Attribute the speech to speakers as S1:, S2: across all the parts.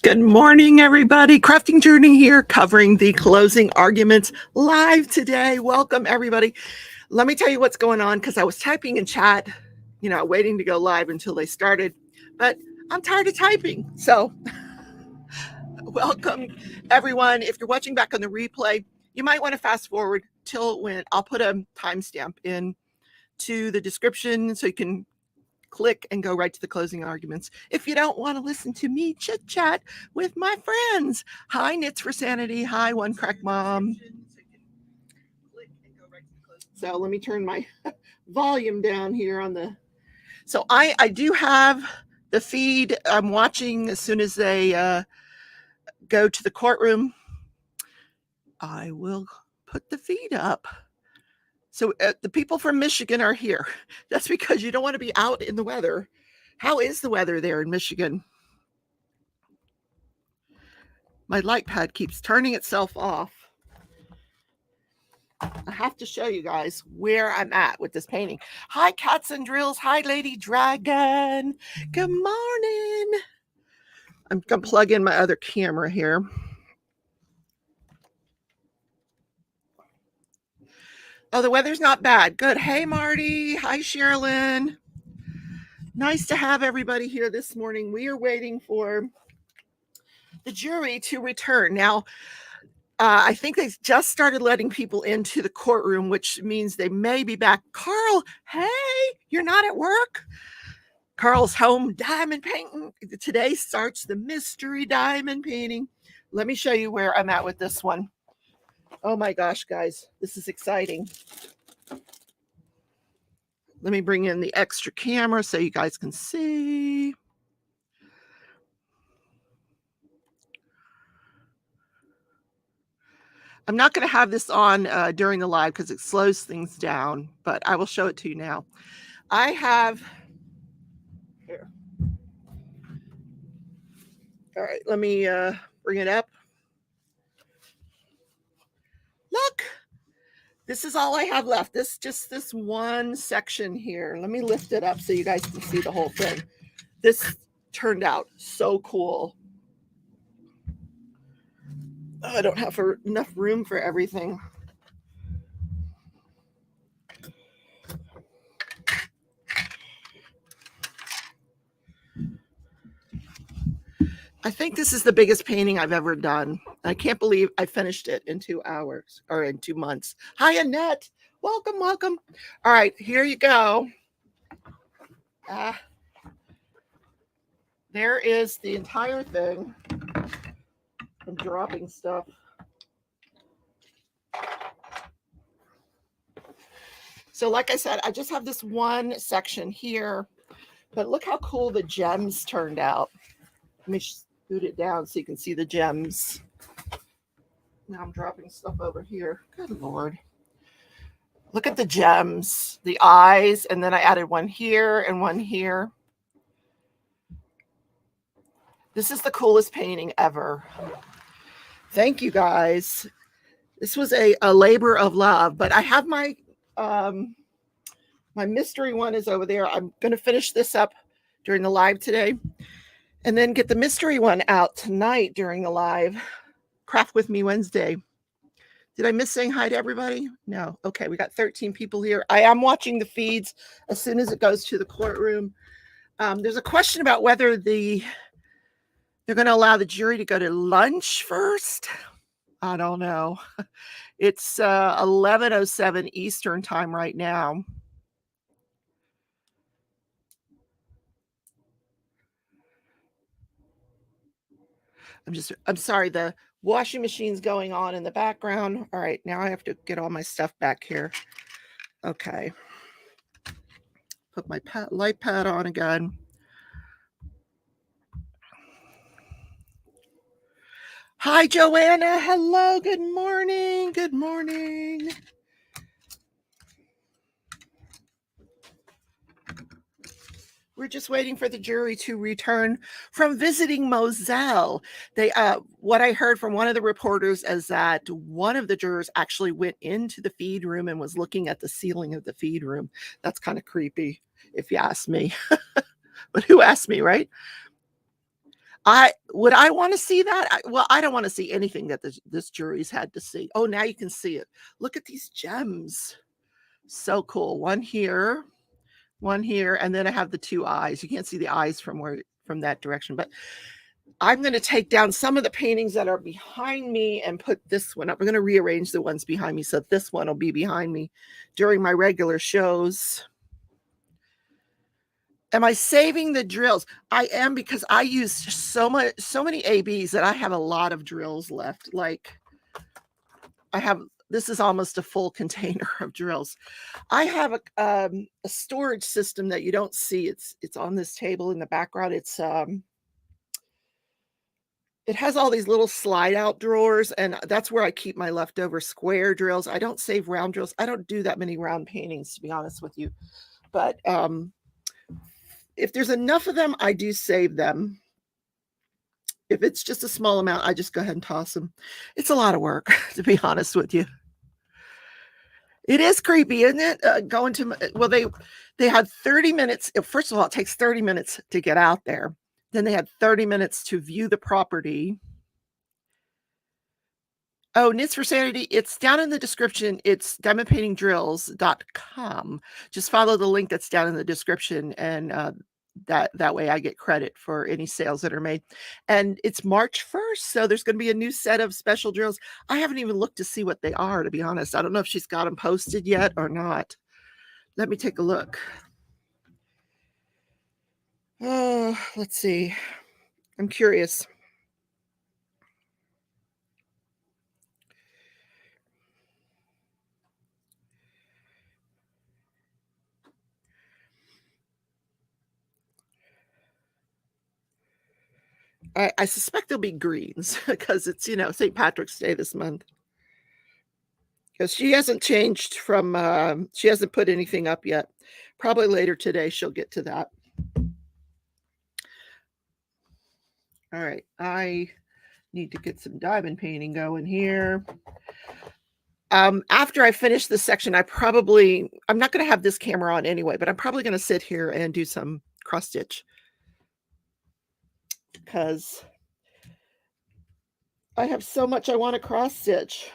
S1: Good morning, everybody. Crafting Journey here, covering the closing arguments live today. Welcome, everybody. Let me tell you what's going on, because I was typing in chat, waiting to go live until they started, but I'm tired of typing. So welcome, everyone. If you're watching back on the replay, you might want to fast forward till when I'll put a timestamp in to the description so you can click and go right to the closing arguments. If you don't want to listen to me chit chat with my friends. Hi, Knits for Sanity. Hi, One Crack Mom. So let me turn my volume down here on the. So I do have the feed. I'm watching as soon as they go to the courtroom. I will put the feed up. So the people from Michigan are here. That's because you don't want to be out in the weather. How is the weather there in Michigan? My light pad keeps turning itself off. I have to show you guys where I'm at with this painting. Hi, Cats and Drills. Hi, Lady Dragon. Good morning. I'm going to plug in my other camera here. Oh, the weather's not bad. Good. Hey, Marty. Hi, Sherilyn. Nice to have everybody here this morning. We are waiting for the jury to return. Now, I think they just started letting people into the courtroom, which means they may be back. Carl, hey, you're not at work? Carl's home diamond painting. Today starts the mystery diamond painting. Let me show you where I'm at with this one. Oh my gosh, guys, this is exciting. Let me bring in the extra camera so you guys can see. I'm not going to have this on during the live because it slows things down, but I will show it to you now. I have here. All right, let me bring it up. Look, this is all I have left. Just this one section here. Let me lift it up so you guys can see the whole thing. This turned out so cool. I don't have enough room for everything. I think this is the biggest painting I've ever done. I can't believe I finished it in 2 hours or in 2 months. Hi, Annette. Welcome, welcome. All right, here you go. There is the entire thing. I'm dropping stuff. So like I said, I just have this one section here, but look how cool the gems turned out. Let me scoot it down so you can see the gems. Now I'm dropping stuff over here. Good Lord. Look at the gems, the eyes, and then I added one here and one here. This is the coolest painting ever. Thank you, guys. This was a labor of love, but I have my my mystery one is over there. I'm going to finish this up during the live today and then get the mystery one out tonight during the live. Craft with Me Wednesday. Did I miss saying hi to everybody? No. Okay, we got 13 people here. I am watching the feeds as soon as it goes to the courtroom. There's a question about whether they're going to allow the jury to go to lunch first. I don't know. It's 11:07 Eastern time right now. I'm sorry, the washing machine's going on in the background. All right, now I have to get all my stuff back here. Okay. Put my light pad on again. Hi, Joanna. Hello. Good morning. Good morning. We're just waiting for the jury to return from visiting Mozelle. What I heard from one of the reporters is that one of the jurors actually went into the feed room and was looking at the ceiling of the feed room. That's kind of creepy, if you ask me. But who asked me, right? would I want to see that? Well, I don't want to see anything that this jury's had to see. Oh, now you can see it. Look at these gems. So cool. One here, and then I have the two eyes. You can't see the eyes from that direction, but I'm going to take down some of the paintings that are behind me and put this one up. I'm going to rearrange the ones behind me so this one will be behind me during my regular shows. Am I saving the drills? I am, because I used so many ABs that I have a lot of drills left. Like this is almost a full container of drills. I have a storage system that you don't see. It's on this table in the background. It has all these little slide out drawers, and that's where I keep my leftover square drills. I don't save round drills. I don't do that many round paintings, to be honest with you. But if there's enough of them, I do save them. If it's just a small amount, I just go ahead and toss them. It's a lot of work, to be honest with you. It is creepy, isn't it? Going to, well, they had 30 minutes. First of all, it takes 30 minutes to get out there. Then they had 30 minutes to view the property. Oh, Knits for Sanity. It's down in the description. It's diamondpaintingdrills.com. Just follow the link that's down in the description, and that way I get credit for any sales that are made. And it's March 1st, so there's going to be a new set of special drills. I haven't even looked to see what they are, to be honest. I don't know if she's got them posted yet or not. Let me take a look. Oh, let's see. I'm curious. I suspect they'll be greens because it's, St. Patrick's Day this month. Because she hasn't changed from, she hasn't put anything up yet. Probably later today she'll get to that. All right, I need to get some diamond painting going here. After I finish this section, I'm not going to have this camera on anyway, but I'm probably going to sit here and do some cross stitch, because I have so much I want to cross stitch.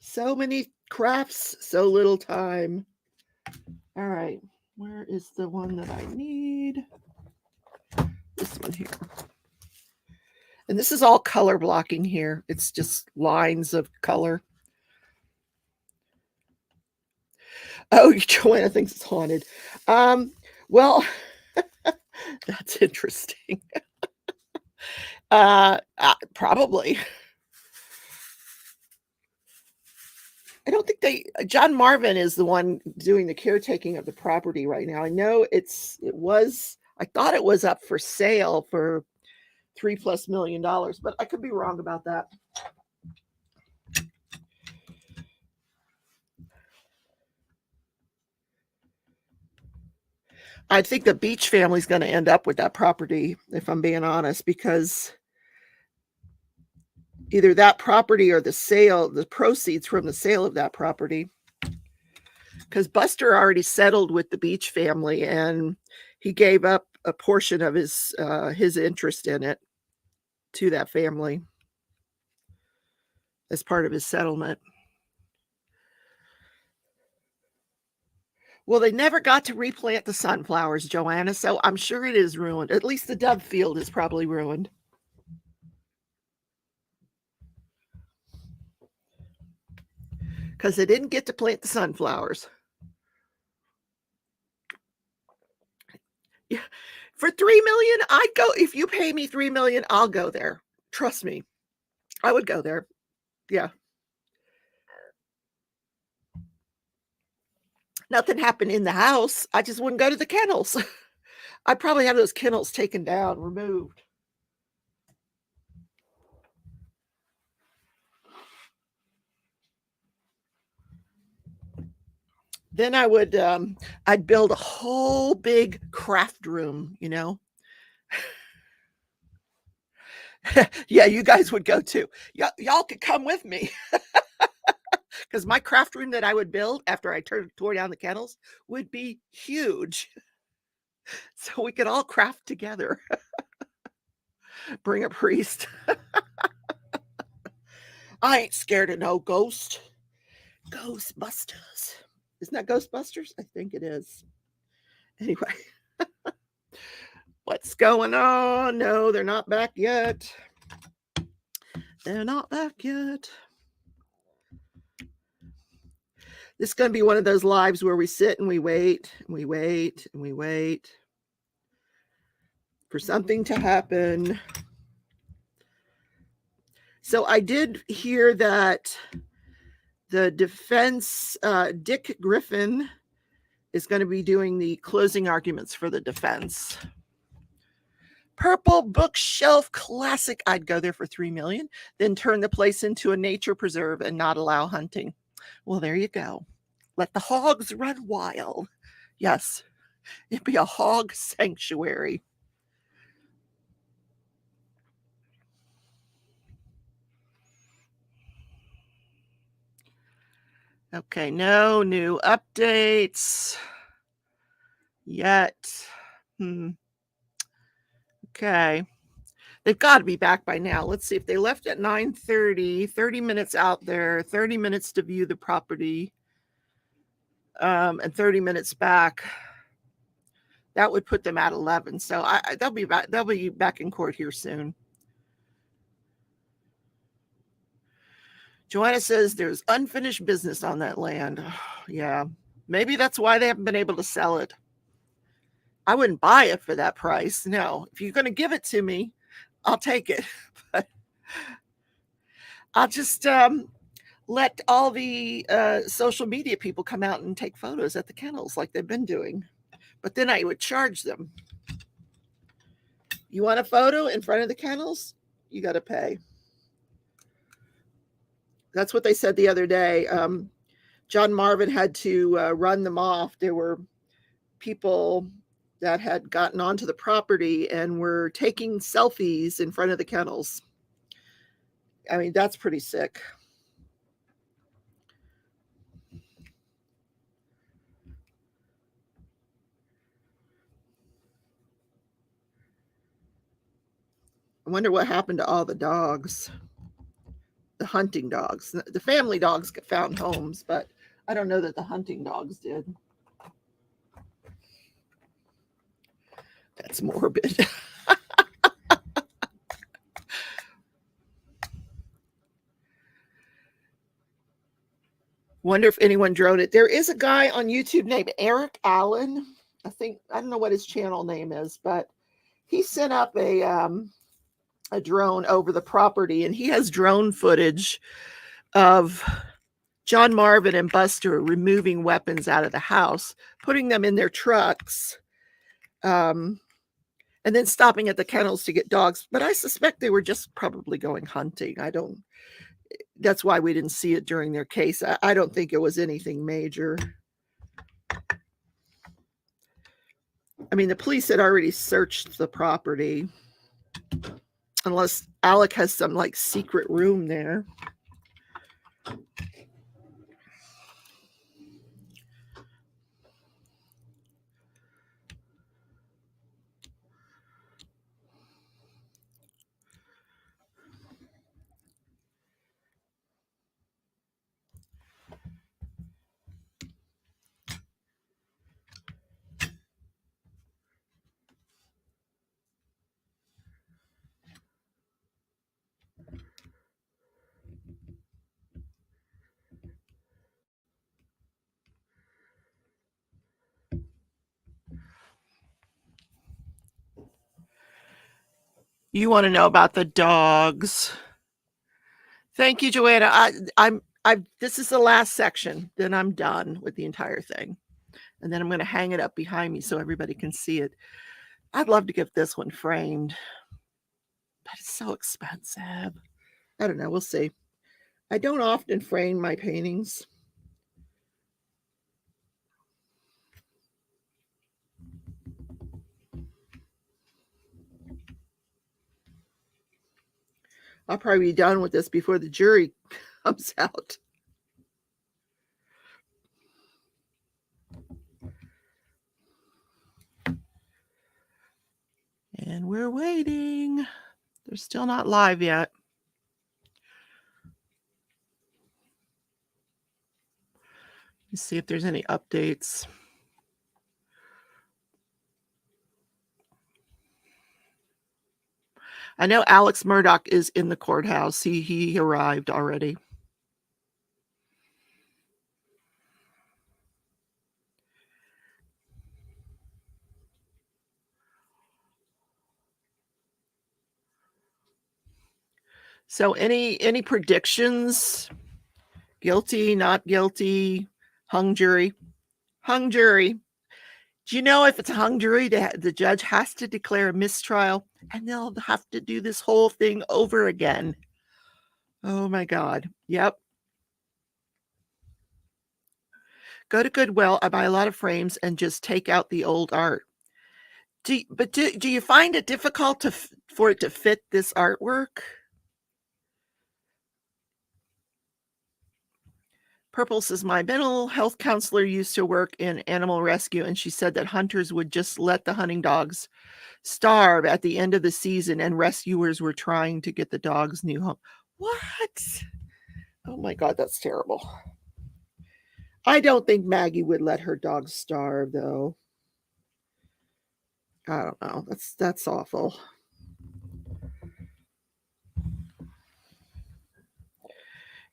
S1: So many crafts, so little time. All right, where is the one that I need? This one here. And this is all color blocking here. It's just lines of color. Oh, Joanna thinks it's haunted. Well, that's interesting. Probably. I don't think John Marvin is the one doing the caretaking of the property right now. I know I thought it was up for sale for $3+ million, but I could be wrong about that. I think the Beach family's going to end up with that property, if I'm being honest, because either that property or the proceeds from the sale of that property. Because Buster already settled with the Beach family, and he gave up a portion of his interest in it to that family as part of his settlement. Well, they never got to replant the sunflowers, Joanna, so I'm sure it is ruined. At least the dove field is probably ruined. Because they didn't get to plant the sunflowers. Yeah. For $3 million, I'd go. If you pay me $3 million, I'll go there. Trust me. I would go there. Yeah. Nothing happened in the house. I just wouldn't go to the kennels. I'd probably have those kennels taken down, removed. Then I would, I'd build a whole big craft room, Yeah, you guys would go too. Y'all could come with me. Because my craft room that I would build after I tore down the kennels would be huge. So we could all craft together. Bring a priest. I ain't scared of no ghost. Ghostbusters. Isn't that Ghostbusters? I think it is. Anyway. What's going on? No, they're not back yet. They're not back yet. This is going to be one of those lives where we sit and we wait and we wait and we wait for something to happen. So I did hear that the defense, Dick Griffin, is going to be doing the closing arguments for the defense. Purple bookshelf classic. I'd go there for $3 million, then turn the place into a nature preserve and not allow hunting. Well, there you go. Let the hogs run wild. Yes, it'd be a hog sanctuary. Okay, no new updates yet. Okay. They've got to be back by now. Let's see if they left at 9:30, 30 minutes out there, 30 minutes to view the property, and 30 minutes back. That would put them at 11. So they'll be back in court here soon. Joanna says there's unfinished business on that land. Yeah, maybe that's why they haven't been able to sell it. I wouldn't buy it for that price. No, if you're going to give it to me, I'll take it. But I'll just let all the social media people come out and take photos at the kennels like they've been doing. But then I would charge them. You want a photo in front of the kennels? You got to pay. That's what they said the other day. John Marvin had to run them off. There were people that had gotten onto the property and were taking selfies in front of the kennels. I mean, that's pretty sick. I wonder what happened to all the dogs. The hunting dogs. The family dogs found homes, but I don't know that the hunting dogs did. That's morbid. Wonder if anyone drone it. There is a guy on YouTube named Eric Allen. I don't know what his channel name is, but he sent up a drone over the property, and he has drone footage of John Marvin and Buster removing weapons out of the house, putting them in their trucks, and then stopping at the kennels to get dogs. But I suspect they were just probably going hunting. That's why we didn't see it during their case. I don't think it was anything major. I mean, the police had already searched the property, unless Alec has some like secret room there. You want to know about the dogs? Thank you, Joanna. This is the last section. Then I'm done with the entire thing, and then I'm going to hang it up behind me so everybody can see it. I'd love to get this one framed, but it's so expensive. I don't know. We'll see. I don't often frame my paintings. I'll probably be done with this before the jury comes out. And we're waiting. They're still not live yet. Let's see if there's any updates. I know Alex Murdoch is in the courthouse. He arrived already. So any predictions? Guilty, not guilty, hung jury? Hung jury. Do you know if it's a hung jury, the judge has to declare a mistrial and they'll have to do this whole thing over again? Oh my God. Yep. Go to Goodwill. I buy a lot of frames and just take out the old art. Do you find it difficult for it to fit this artwork? Purple says, my mental health counselor used to work in animal rescue, and she said that hunters would just let the hunting dogs starve at the end of the season, and rescuers were trying to get the dogs new home. What? Oh my God, that's terrible. I don't think Maggie would let her dogs starve, though. I don't know. That's awful.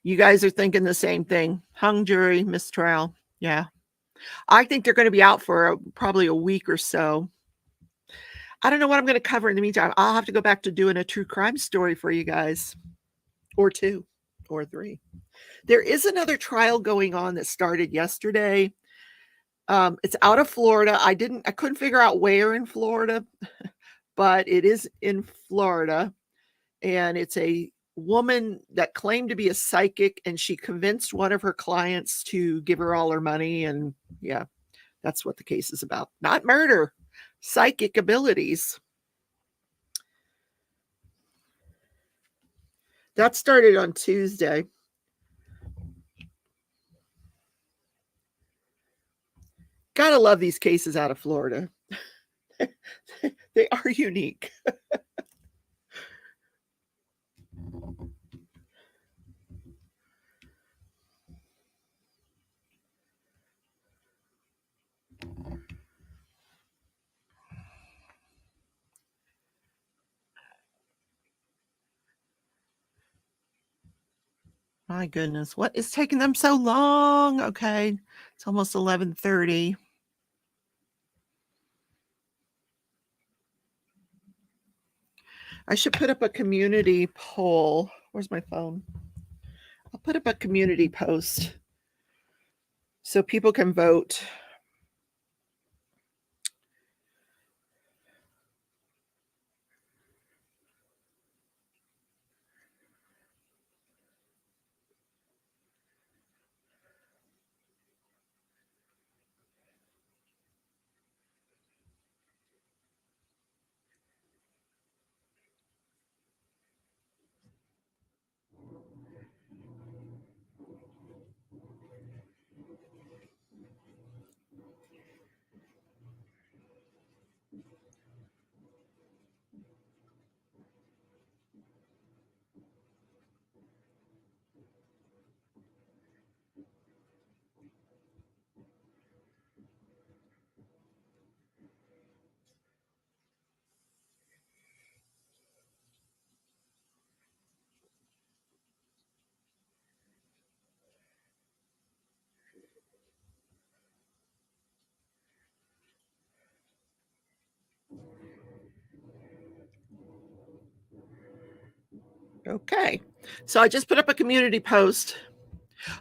S1: You guys are thinking the same thing. Hung jury, mistrial. Yeah. I think they're going to be out for probably a week or so. I don't know what I'm going to cover in the meantime. I'll have to go back to doing a true crime story for you guys, or 2 or 3. There is another trial going on that started yesterday. It's out of Florida. I couldn't figure out where in Florida, but it is in Florida. And it's a woman that claimed to be a psychic, and she convinced one of her clients to give her all her money. And yeah, that's what the case is about. Not murder, psychic abilities. That started on Tuesday. Gotta love these cases out of Florida. They are unique. My goodness, what is taking them so long? Okay, it's almost 11:30. I should put up a community poll. Where's my phone? I'll put up a community post so people can vote. Okay, so I just put up a community post.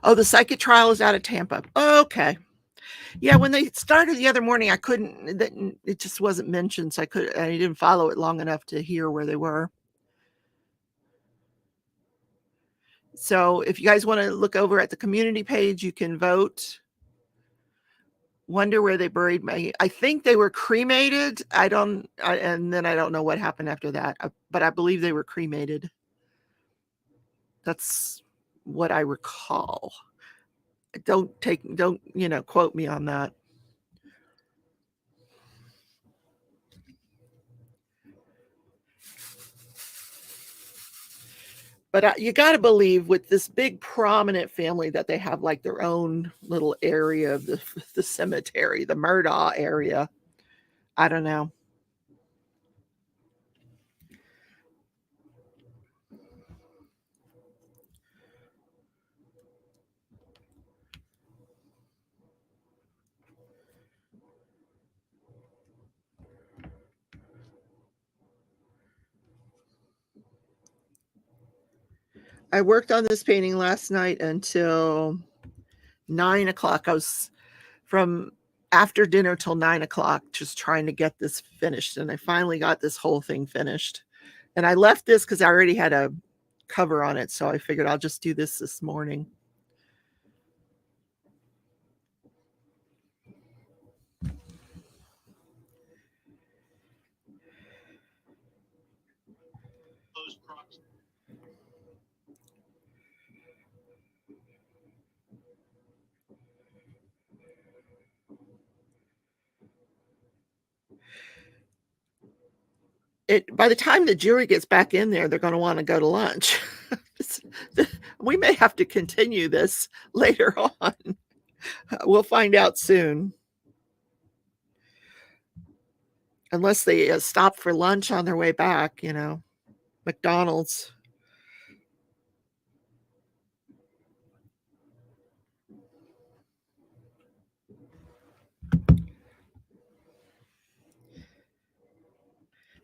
S1: Oh, the psychic trial is out of Tampa. Okay. Yeah, when they started the other morning, I couldn't, it just wasn't mentioned, so I didn't follow it long enough to hear where they were. So if you guys want to look over at the community page, you can vote. Wonder where they buried me. I think they were cremated. And then I don't know what happened after that, but I believe they were cremated. That's what I recall. Don't quote me on that. But you got to believe with this big prominent family that they have like their own little area of the cemetery, the Murdaugh area. I don't know. I worked on this painting last night until 9 o'clock. I was from after dinner till 9 o'clock just trying to get this finished. And I finally got this whole thing finished. And I left this because I already had a cover on it. So I figured I'll just do this morning. By the time the jury gets back in there, they're going to want to go to lunch. We may have to continue this later on. We'll find out soon. Unless they stop for lunch on their way back, McDonald's.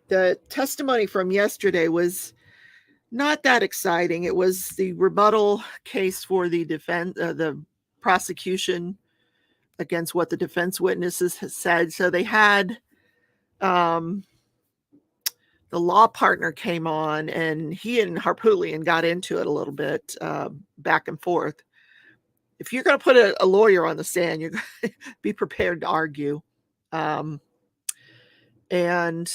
S1: The testimony from yesterday was not that exciting. It was the rebuttal case for the the prosecution against what the defense witnesses had said. So they had the law partner came on, and he and Harpootlian got into it a little bit, back and forth. If you're going to put a lawyer on the stand, you're going to be prepared to argue. And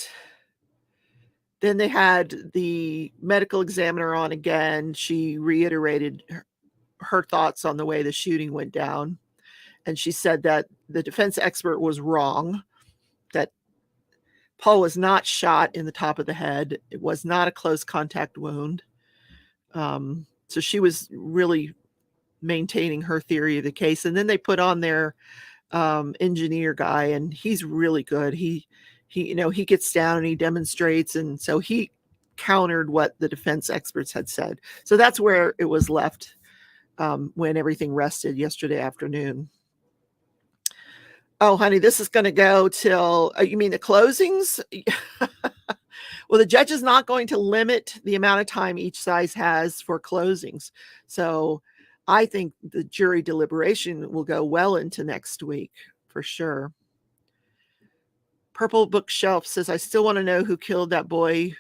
S1: then they had the medical examiner on again. She reiterated her thoughts on the way the shooting went down. And she said that the defense expert was wrong, that Paul was not shot in the top of the head. It was not a close contact wound. So she was really maintaining her theory of the case. And then they put on their engineer guy, and he's really good. He gets down and he demonstrates, and so he countered what the defense experts had said. So that's where it was left when everything rested yesterday afternoon. Oh, honey, this is going to go till, you mean the closings? Well, the judge is not going to limit the amount of time each side has for closings. So I think the jury deliberation will go well into next week for sure. Purple Bookshelf says, I still want to know who killed that boy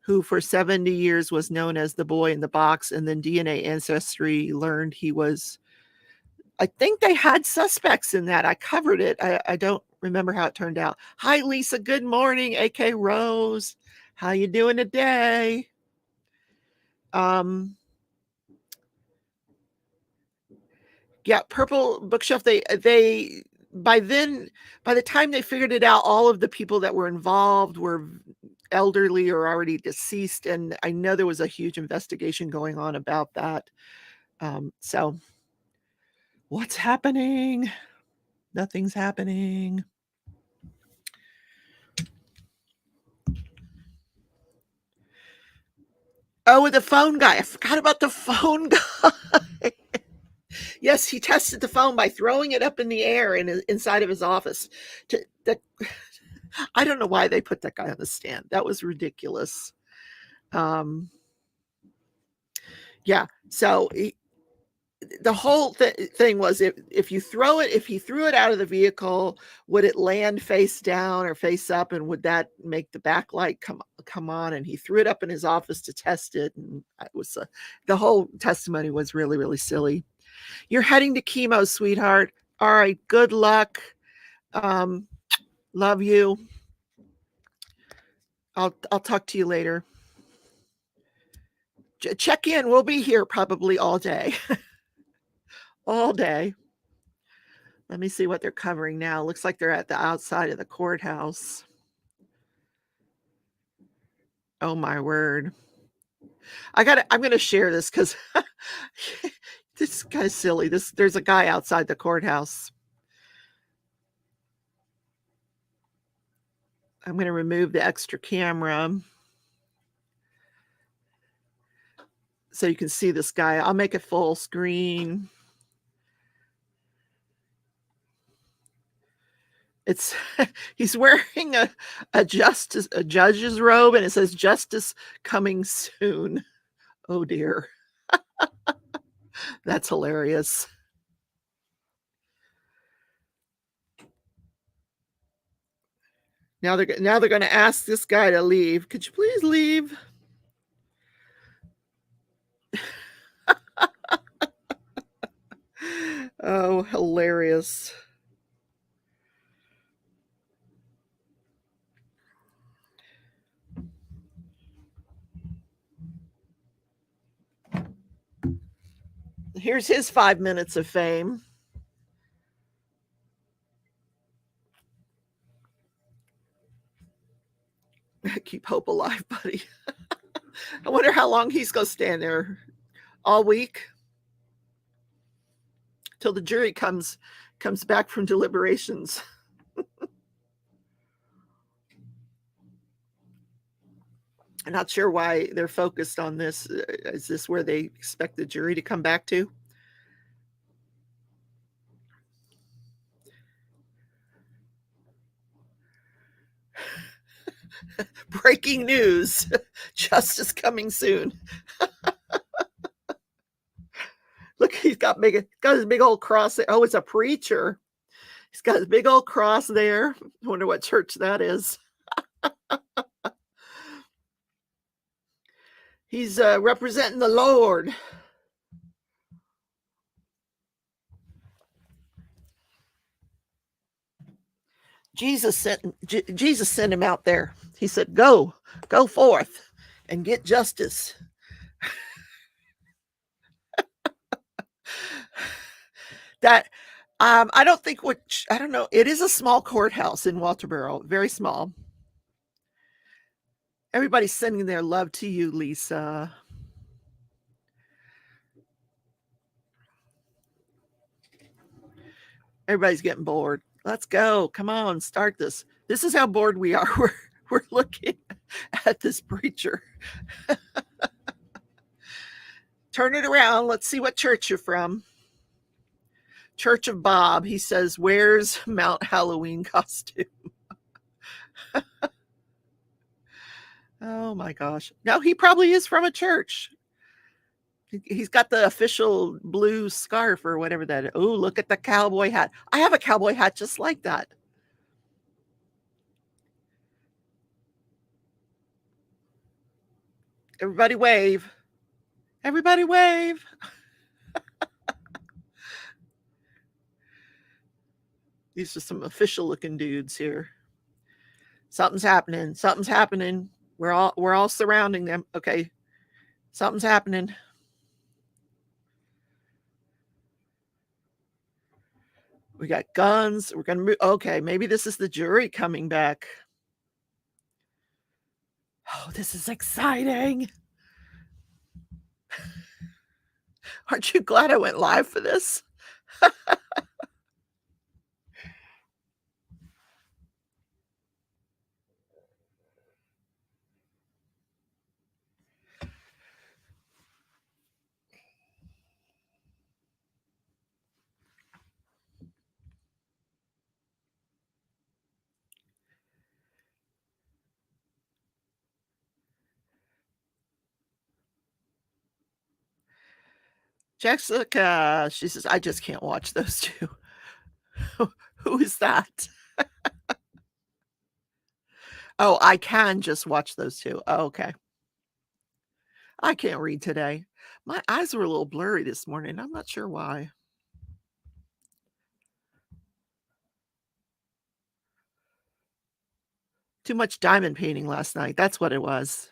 S1: who for 70 years was known as the boy in the box, and then DNA Ancestry learned he was, I think they had suspects in that. I covered it. I don't remember how it turned out. Hi, Lisa. Good morning. AK Rose. How you doing today? Yeah, Purple Bookshelf, they by the time they figured it out, all of the people that were involved were elderly or already deceased, and I know there was a huge investigation going on about that. So what's happening? Nothing's happening. Oh, the phone guy. I forgot about the phone guy. Yes, he tested the phone by throwing it up in the air inside of his office. I don't know why they put that guy on the stand. That was ridiculous. Yeah. So the whole thing was if he threw it out of the vehicle, would it land face down or face up, and would that make the backlight come on? And he threw it up in his office to test it, and it was the whole testimony was really, really silly. You're heading to chemo, sweetheart. All right, good luck. Love you. I'll talk to you later. Check in. We'll be here probably all day. All day. Let me see what they're covering now. Looks like they're at the outside of the courthouse. Oh my word. I'm gonna share this because this is kind of silly. There's a guy outside the courthouse. I'm gonna remove the extra camera so you can see this guy. I'll make it full screen. It's he's wearing a judge's robe, and it says justice coming soon. Oh dear. That's hilarious. Now they're going to ask this guy to leave. Could you please leave? Oh, hilarious. Here's his 5 minutes of fame. Keep hope alive, buddy. I wonder how long he's going to stand there. All week? Till the jury comes back from deliberations. I'm not sure why they're focused on this. Is this where they expect the jury to come back to? Breaking news. Justice coming soon. Look, he's got his big old cross there. Oh, it's a preacher. He's got his big old cross there. I wonder what church that is. He's representing the Lord. Jesus sent him out there. He said, go forth and get justice. That I don't know. It is a small courthouse in Walterboro, very small. Everybody's sending their love to you, Lisa. Everybody's getting bored. Let's go. Come on, start this. This is how bored we are. We're looking at this preacher. Turn it around. Let's see what church you're from. Church of Bob. He says, where's Mount Halloween costume? Oh my gosh. No, he probably is from a church. He's got the official blue scarf or whatever that is. Oh, look at the cowboy hat. I have a cowboy hat just like that. Everybody wave. Everybody wave. These are some official looking dudes here. Something's happening. Something's happening. We're all surrounding them. Okay. Something's happening. We got guns. We're going to move. Okay, maybe this is the jury coming back. Oh, this is exciting. Aren't you glad I went live for this? Jessica, she says, I just can't watch those two. Who is that? Oh, I can just watch those two. Oh, okay. I can't read today. My eyes were a little blurry this morning. I'm not sure why. Too much diamond painting last night. That's what it was.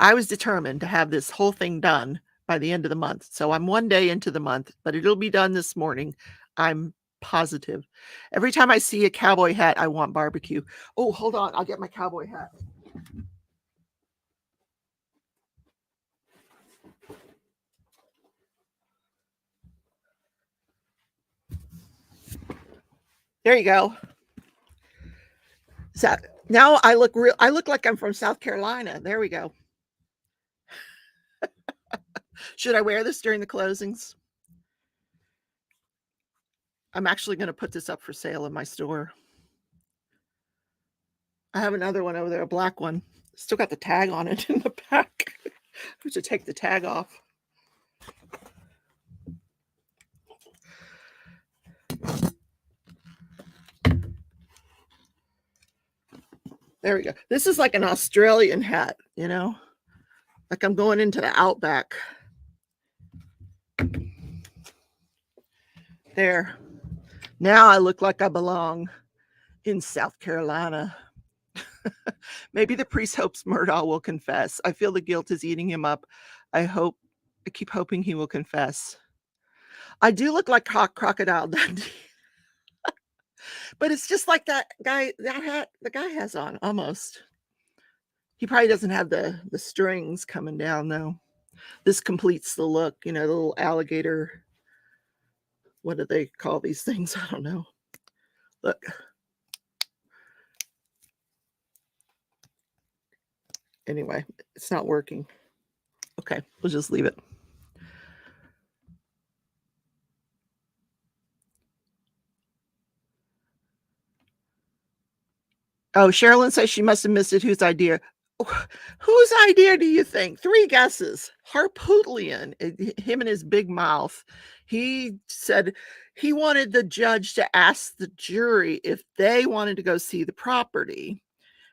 S1: I was determined to have this whole thing done by the end of the month. So I'm 1 day into the month, but it'll be done this morning. I'm positive. Every time I see a cowboy hat, I want barbecue. Oh, hold on. I'll get my cowboy hat. There you go. So now I look like I'm from South Carolina. There we go. Should I wear this during the closings? I'm actually going to put this up for sale in my store. I have another one over there, a black one. Still got the tag on it in the back. I have to take the tag off. There we go. This is like an Australian hat, you know, like I'm going into the outback. There. Now I look like I belong in South Carolina. Maybe the priest hopes Murdaugh will confess. I feel the guilt is eating him up. I keep hoping he will confess. I do look like Crocodile Dundee. But it's just like that guy, that hat the guy has on almost. He probably doesn't have the strings coming down though. This completes the look, you know, the little alligator. What do they call these things? I don't know. Look. Anyway, it's not working. Okay, we'll just leave it. Oh, Sherilyn says she must have missed it. Whose idea? Whose idea do you think? 3 guesses. Harpootlian, him and his big mouth. He said he wanted the judge to ask the jury if they wanted to go see the property.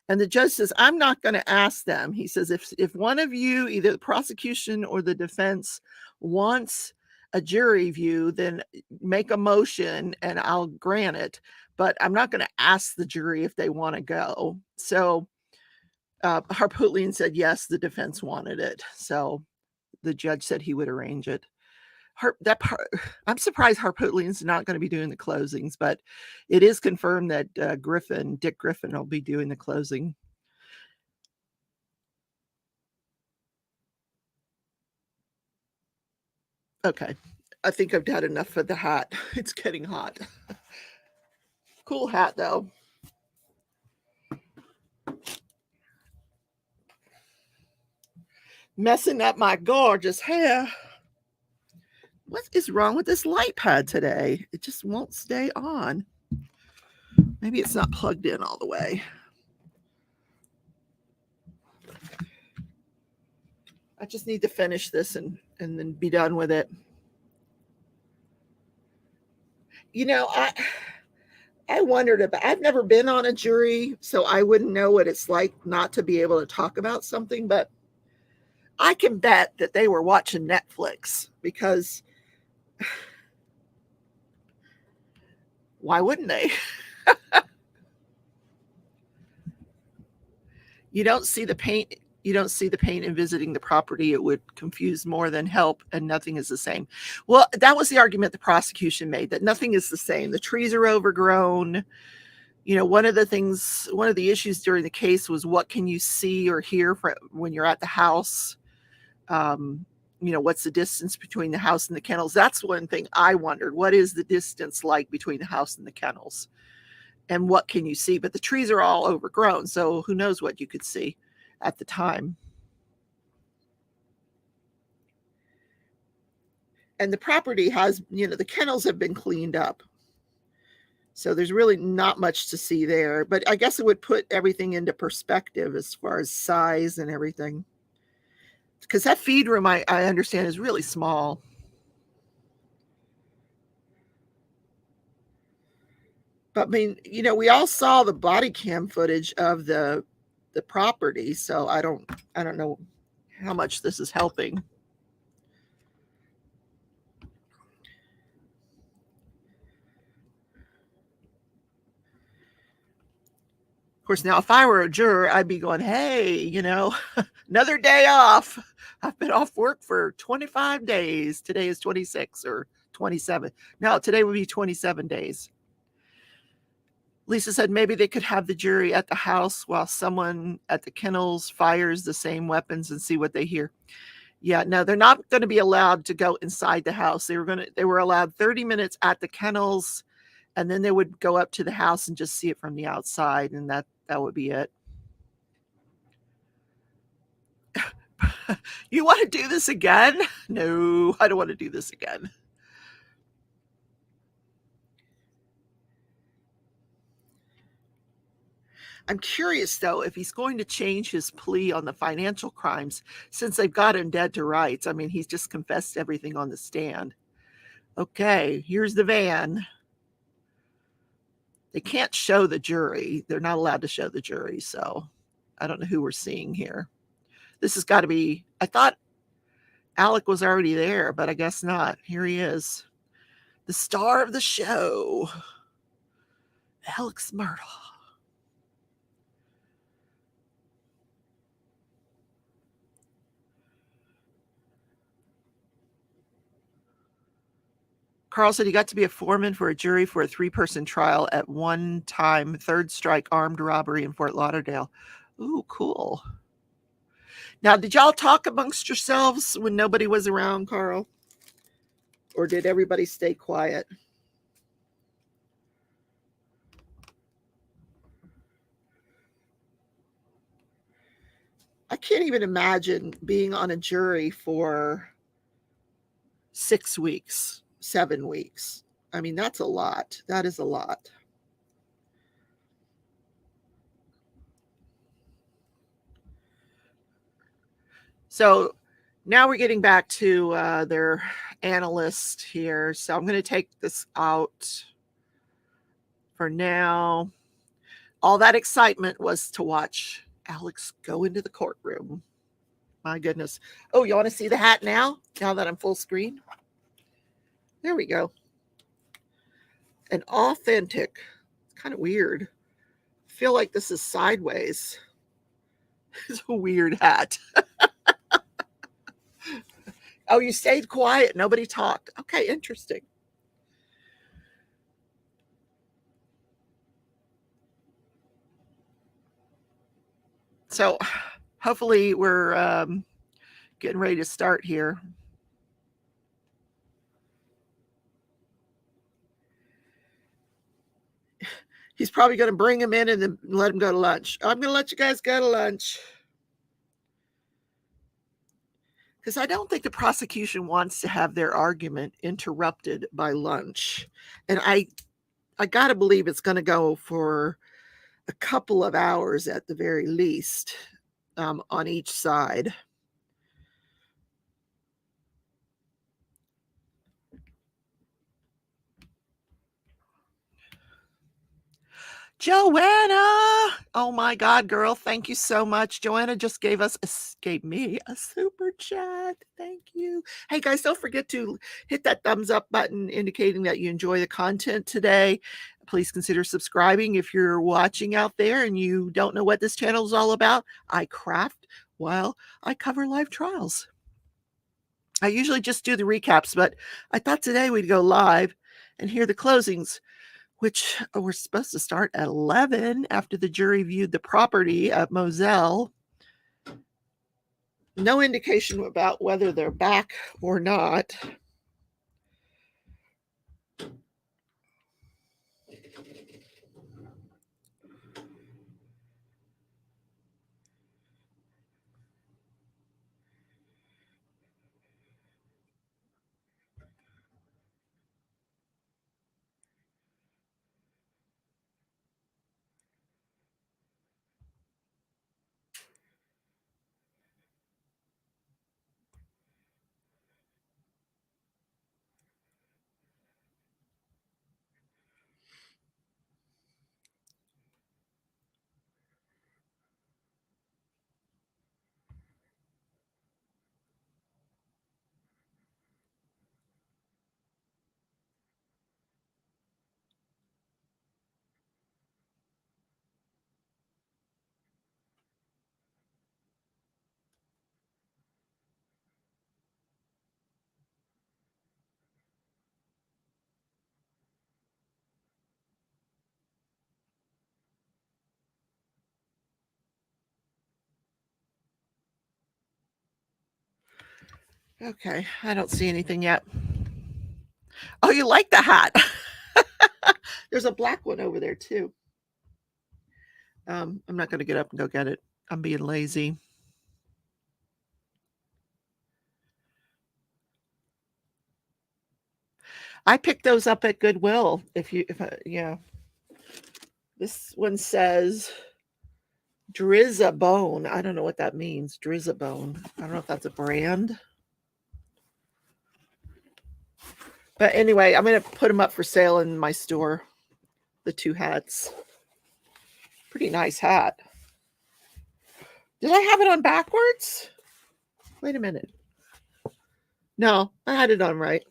S1: And the judge says, I'm not going to ask them. He says, if one of you, either the prosecution or the defense, wants a jury view, then make a motion and I'll grant it. But I'm not going to ask the jury if they want to go. So Harpootlian said, yes, the defense wanted it. So the judge said he would arrange it. I'm surprised Harpootlian's not going to be doing the closings, but it is confirmed that Dick Griffin will be doing the closing. Okay, I think I've had enough of the hat. It's getting hot. Cool hat though. Messing up my gorgeous hair. What is wrong with this light pad today? It just won't stay on. Maybe it's not plugged in all the way. I just need to finish this and then be done with it. You know, I wondered about, I've never been on a jury, so I wouldn't know what it's like not to be able to talk about something, but I can bet that they were watching Netflix, because why wouldn't they? You don't see the paint. You don't see the paint in visiting the property. It would confuse more than help, and nothing is the same. Well, that was the argument the prosecution made, that nothing is the same. The trees are overgrown. You know, one of the issues during the case was, what can you see or hear when you're at the house? You know, what's the distance between the house and the kennels? That's one thing I wondered. What is the distance like between the house and the kennels? And what can you see? But the trees are all overgrown, so who knows what you could see at the time. And the property has, you know, the kennels have been cleaned up. So there's really not much to see there. But I guess it would put everything into perspective as far as size and everything. Because that feed room, I understand, is really small. But I mean, you know, we all saw the body cam footage of the property, so I don't know how much this is helping. Of course, now if I were a juror, I'd be going, hey, you know, another day off. I've been off work for 25 days. Today is 26 or 27. No, today would be 27 days. Lisa said maybe they could have the jury at the house while someone at the kennels fires the same weapons and see what they hear. Yeah, no, they're not going to be allowed to go inside the house. They were allowed 30 minutes at the kennels And then they would go up to the house and just see it from the outside, and that would be it. You want to do this again? No, I don't want to do this again. I'm curious, though, if he's going to change his plea on the financial crimes since they've got him dead to rights. I mean, he's just confessed everything on the stand. Okay, here's the van. They can't show the jury. They're not allowed to show the jury, so I don't know who we're seeing here. This has got to be, I thought Alec was already there, but I guess not. Here he is. The star of the show, Alex Murdaugh. Carl said he got to be a foreman for a jury for a 3-person trial at one time, third strike armed robbery in Fort Lauderdale. Ooh, cool. Now, did y'all talk amongst yourselves when nobody was around, Carl? Or did everybody stay quiet? I can't even imagine being on a jury for 6 weeks, 7 weeks. I mean, that's a lot. That is a lot. So now we're getting back to their analyst here. So I'm going to take this out for now. All that excitement was to watch Alex go into the courtroom. My goodness. Oh, you want to see the hat now? Now that I'm full screen? There we go. An authentic. It's kind of weird. I feel like this is sideways. It's a weird hat. Oh, you stayed quiet. Nobody talked. Okay, interesting. So hopefully we're getting ready to start here. He's probably going to bring him in and then let him go to lunch. I'm going to let you guys go to lunch. Because I don't think the prosecution wants to have their argument interrupted by lunch. And I got to believe it's going to go for a couple of hours at the very least on each side. Joanna, oh my God, girl, thank you so much. Joanna just gave me a super chat. Thank you. Hey guys, don't forget to hit that thumbs up button indicating that you enjoy the content today. Please consider subscribing if you're watching out there and you don't know what this channel is all about. I craft while I cover live trials. I usually just do the recaps, but I thought today we'd go live and hear the closings, which were supposed to start at 11 after the jury viewed the property at Mozelle. No indication about whether they're back or not. Okay, I don't see anything yet. Oh, you like the hat. There's a black one over there too. I'm not going to get up and go get it. I'm being lazy. I picked those up at Goodwill. Yeah. This one says Drizzabone. I don't know what that means. Drizzabone. I don't know if that's a brand. But anyway, I'm going to put them up for sale in my store. The two hats. Pretty nice hat. Did I have it on backwards? Wait a minute. No, I had it on right.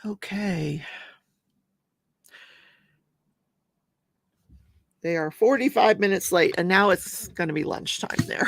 S1: Okay. They are 45 minutes late, and now it's going to be lunchtime there.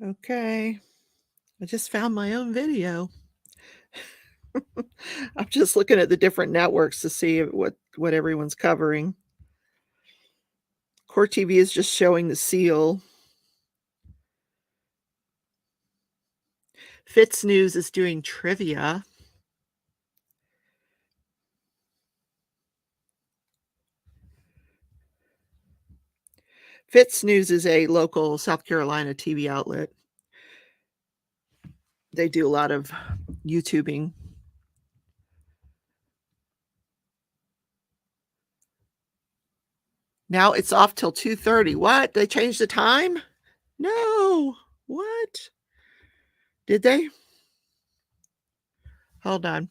S1: Okay. I just found my own video. I'm just looking at the different networks to see what everyone's covering. Court TV is just showing the seal. Fitz News is doing trivia. Fitz News is a local South Carolina TV outlet. They do a lot of YouTubing. Now it's off till 2:30. What? They changed the time? No. What? Did they? Hold on.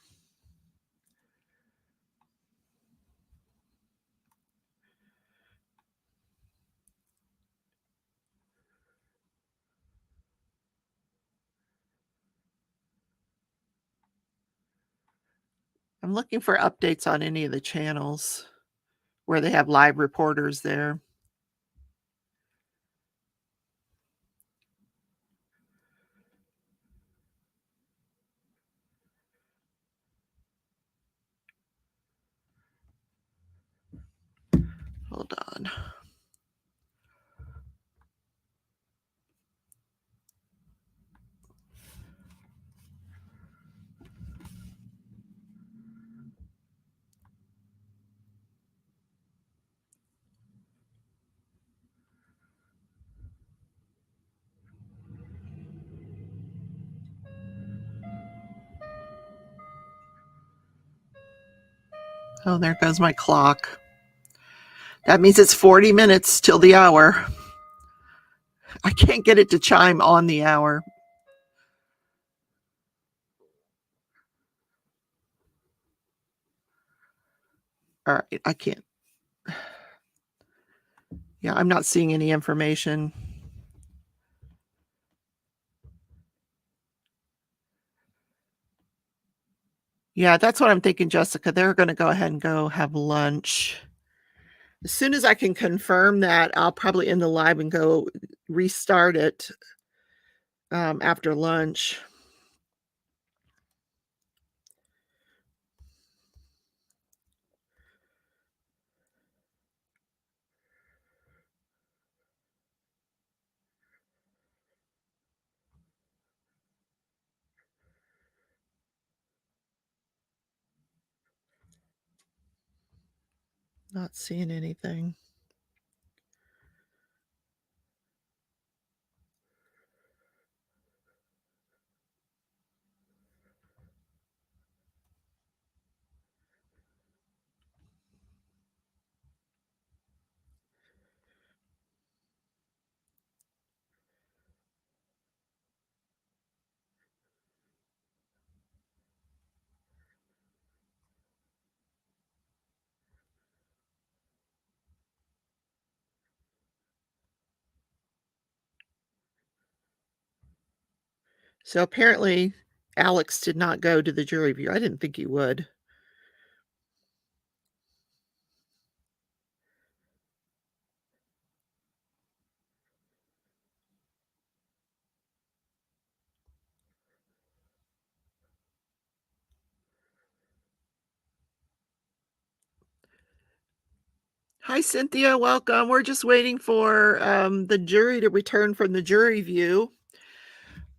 S1: I'm looking for updates on any of the channels where they have live reporters there. Hold on. Oh, there goes my clock. That means it's 40 minutes till the hour. I can't get it to chime on the hour. All right, I can't. Yeah, I'm not seeing any information. Yeah, that's what I'm thinking, Jessica. They're going to go ahead and go have lunch. As soon as I can confirm that, I'll probably end the live and go restart it after lunch. Not seeing anything. So apparently, Alex did not go to the jury view. I didn't think he would. Hi, Cynthia. Welcome. We're just waiting for the jury to return from the jury view.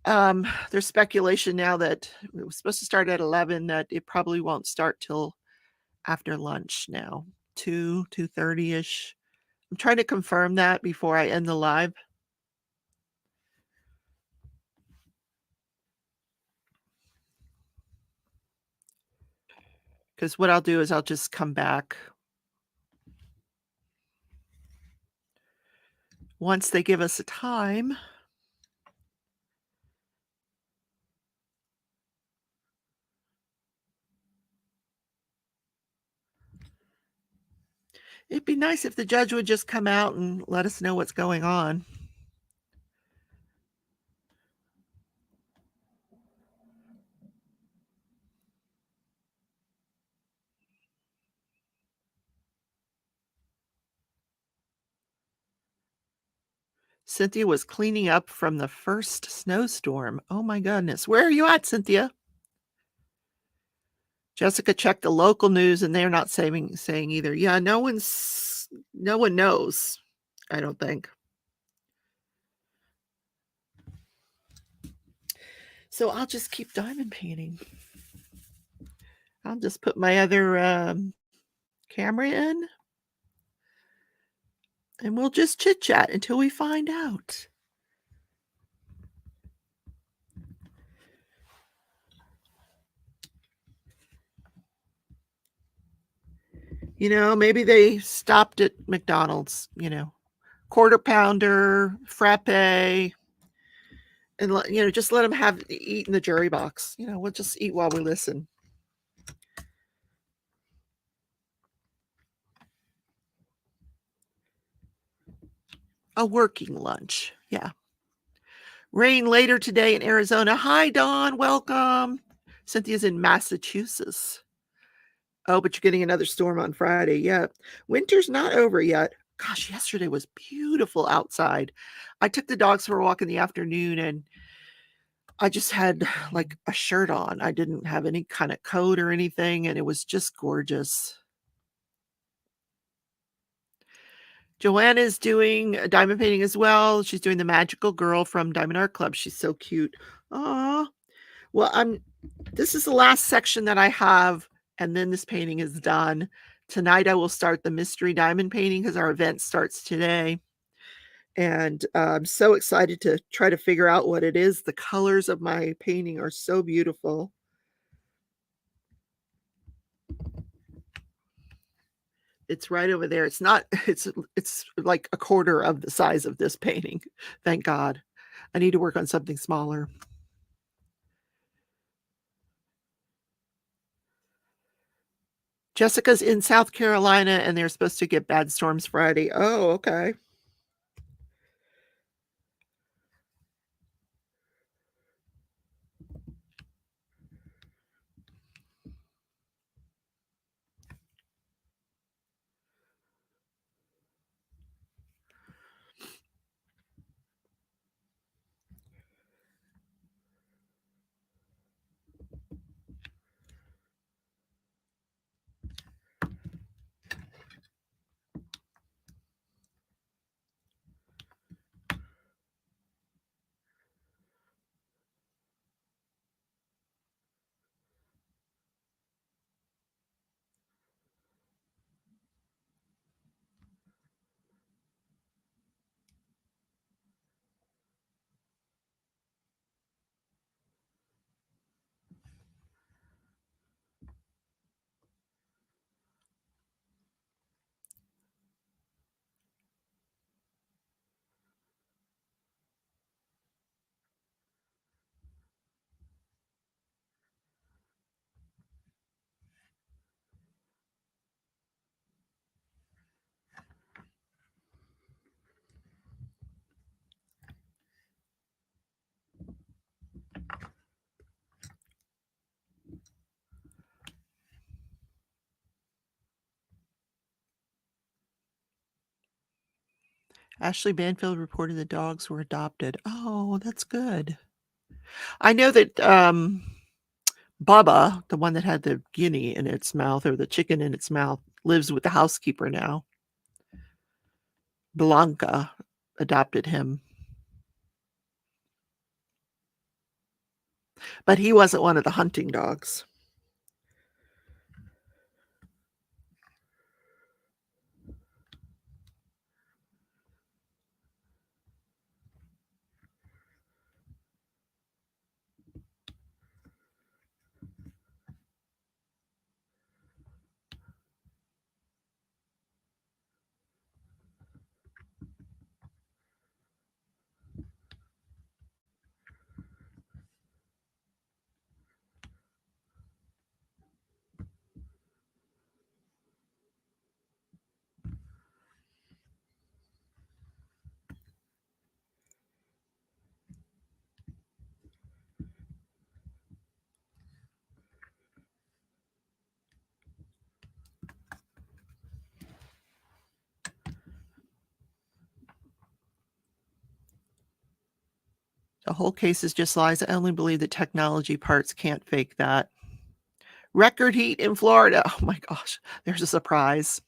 S1: There's speculation now that it was supposed to start at 11, that it probably won't start till after lunch now, 2:30-ish. I'm trying to confirm that before I end the live. Because what I'll do is I'll just come back once they give us a time. It'd be nice if the judge would just come out and let us know what's going on. Cynthia was cleaning up from the first snowstorm. Oh my goodness. Where are you at, Cynthia? Jessica checked the local news and they're not saying either. Yeah, no one knows, I don't think. So I'll just keep diamond painting. I'll just put my other camera in and we'll just chit chat until we find out. You know, maybe they stopped at McDonald's, you know, quarter pounder, frappe, and just let them eat in the jury box. You know, we'll just eat while we listen. A working lunch. Yeah. Rain later today in Arizona. Hi, Dawn. Welcome. Cynthia's in Massachusetts. Oh, but you're getting another storm on Friday. Yeah. Winter's not over yet. Gosh, yesterday was beautiful outside. I took the dogs for a walk in the afternoon and I just had like a shirt on. I didn't have any kind of coat or anything, and it was just gorgeous. Joanna is doing diamond painting as well. She's doing the magical girl from Diamond Art Club. She's so cute. Aw. Well, this is the last section that I have, and then this painting is done. Tonight I will start the mystery diamond painting because our event starts today. And I'm so excited to try to figure out what it is. The colors of my painting are so beautiful. It's right over there. It's not it's like a quarter of the size of this painting. Thank God. I need to work on something smaller. Jessica's in South Carolina, and they're supposed to get bad storms Friday. Oh, okay. Ashley Banfield reported the dogs were adopted. Oh, that's good. I know that Bubba, the one that had the guinea in its mouth or the chicken in its mouth, lives with the housekeeper now. Blanca adopted him. But he wasn't one of the hunting dogs. The whole case is just lies. I only believe that technology parts can't fake that. Record heat in Florida. Oh my gosh, there's a surprise.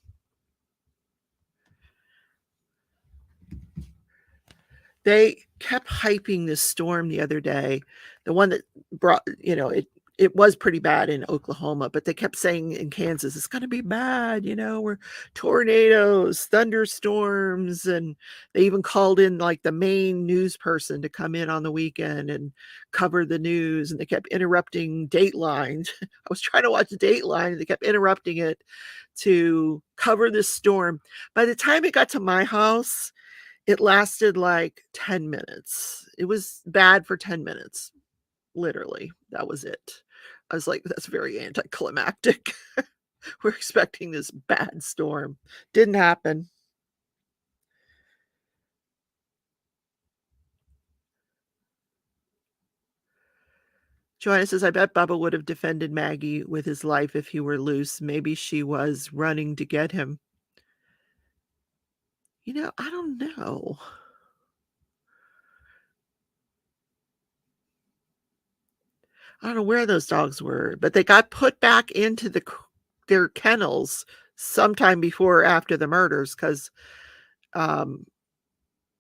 S1: They kept hyping this storm the other day. The one that brought, it was pretty bad in Oklahoma, but they kept saying in Kansas, it's going to be bad. We're tornadoes, thunderstorms. And they even called in like the main news person to come in on the weekend and cover the news. And they kept interrupting Dateline. I was trying to watch Dateline and they kept interrupting it to cover this storm. By the time it got to my house, it lasted like 10 minutes. It was bad for 10 minutes. Literally, that was it. I was like, that's very anticlimactic. We're expecting this bad storm. Didn't happen. Joanna says, I bet Bubba would have defended Maggie with his life if he were loose. Maybe she was running to get him. I don't know. I don't know where those dogs were, but they got put back into their kennels sometime before or after the murders because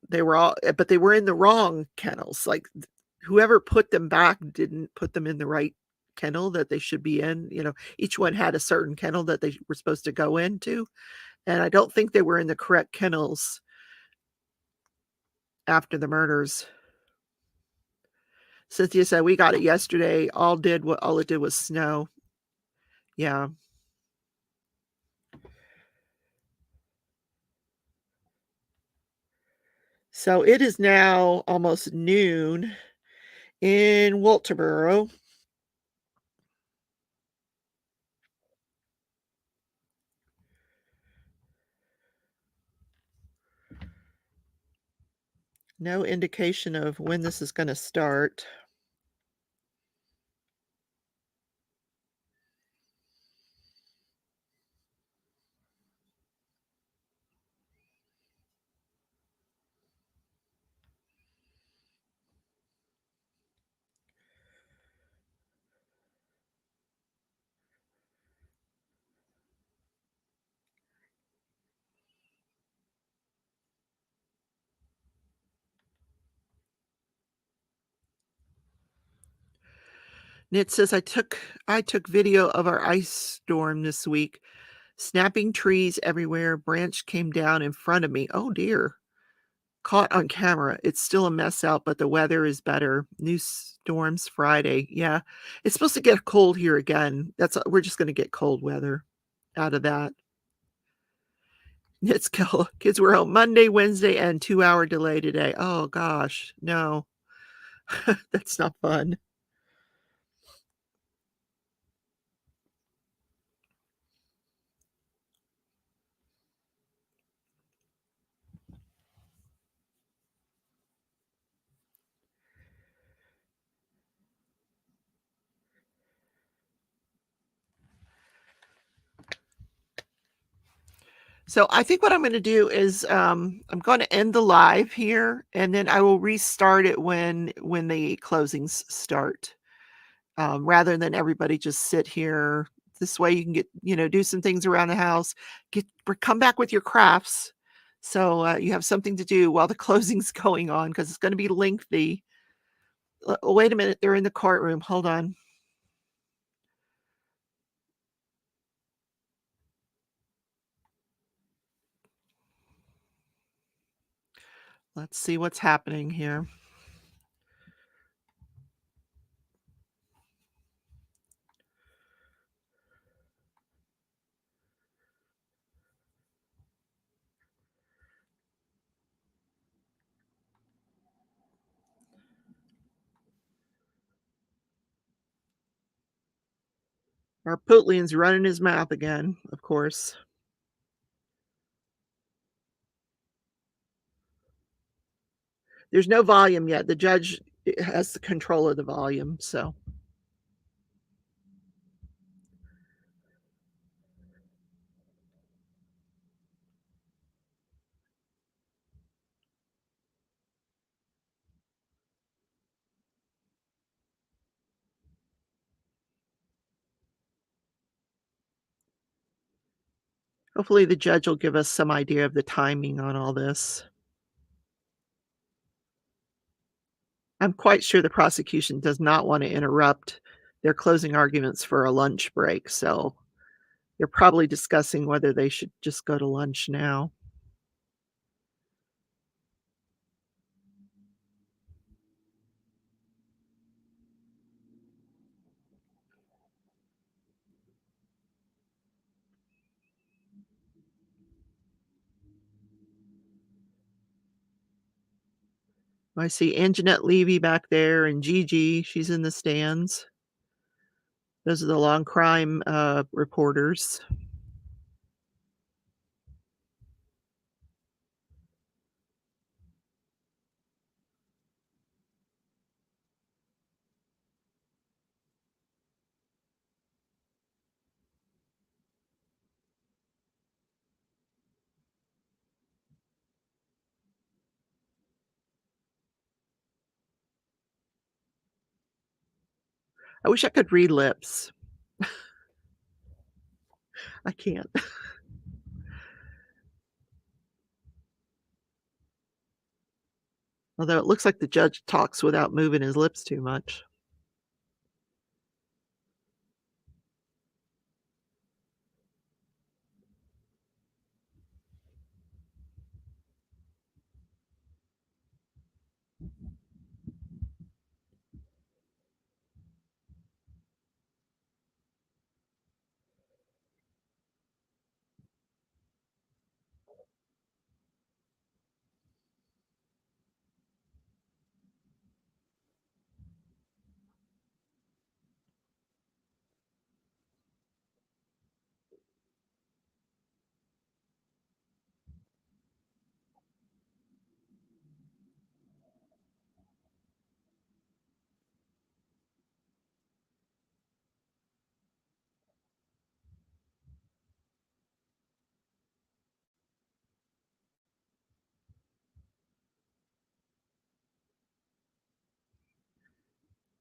S1: they were in the wrong kennels. Like whoever put them back didn't put them in the right kennel that they should be in. Each one had a certain kennel that they were supposed to go into, and I don't think they were in the correct kennels after the murders. Cynthia said we got it yesterday. All it did was snow. Yeah. So it is now almost noon in Walterboro. No indication of when this is going to start. Nit says I took video of our ice storm this week. Snapping trees everywhere. Branch came down in front of me. Oh dear. Caught on camera. It's still a mess out, but the weather is better. New storms Friday. Yeah. It's supposed to get cold here again. We're just going to get cold weather out of that. It's cold. Kids were home Monday, Wednesday, and 2-hour delay today. Oh gosh. No. That's not fun. So I think what I'm gonna do is, I'm gonna end the live here, and then I will restart it when the closings start, rather than everybody just sit here. This way you can get, do some things around the house, come back with your crafts, so, you have something to do while the closing's going on because it's gonna be lengthy. Wait a minute, they're in the courtroom, hold on. Let's see what's happening here. Our Putley's running his mouth again, of course. There's no volume yet. The judge has the control of the volume, so hopefully the judge will give us some idea of the timing on all this. I'm quite sure the prosecution does not wanna interrupt their closing arguments for a lunch break, so they're probably discussing whether they should just go to lunch now. I see Anjanette Levy back there and Gigi, she's in the stands. Those are the long crime, reporters. I wish I could read lips. I can't. Although it looks like the judge talks without moving his lips too much.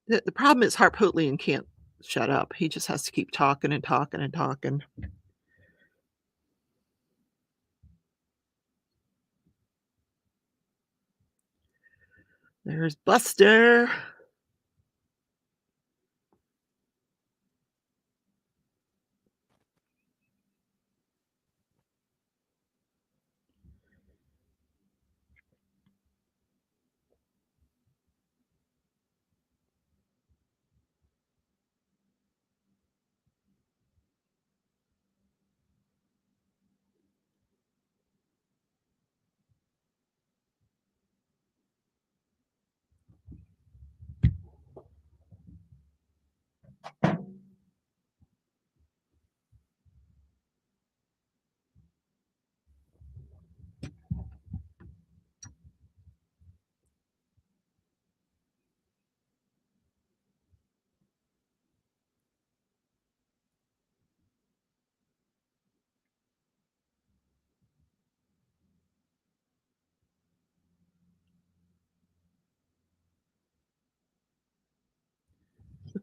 S1: The problem is Harpootlian can't shut up. He just has to keep talking and talking and talking. There's Buster.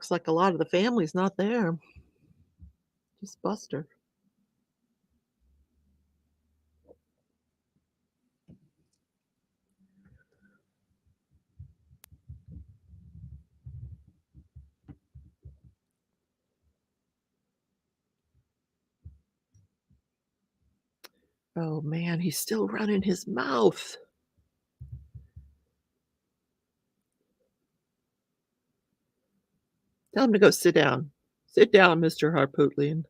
S1: Looks like a lot of the family's not there. Just Buster. Oh man, he's still running his mouth. Tell him to go sit down. Sit down, Mr. Harpootlian.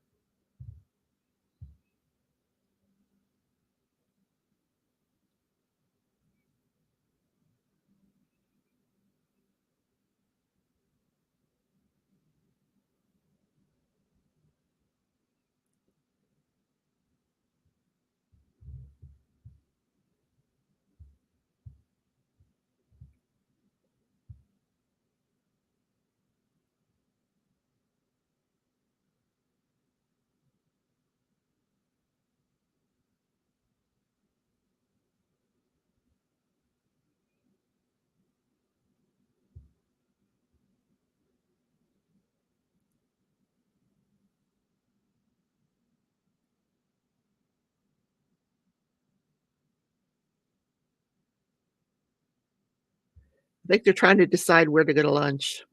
S1: I think they're trying to decide where to go to lunch.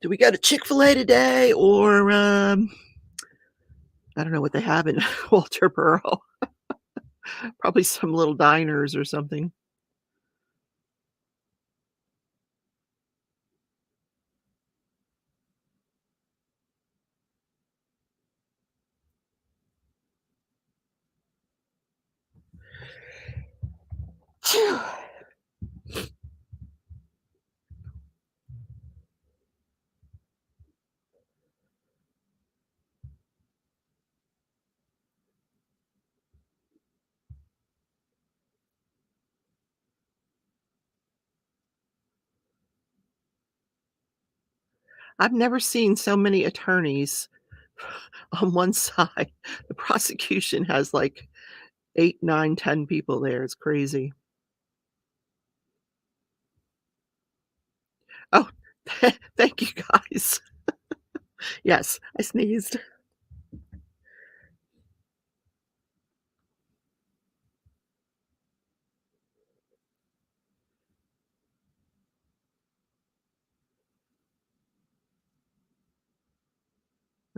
S1: Do we go to Chick-fil-A today or, I don't know what they have in Walterboro. Probably some little diners or something. Phew. I've never seen so many attorneys on one side. The prosecution has, like, 8, 9, 10 people there, it's crazy. Oh, thank you guys. Yes, I sneezed.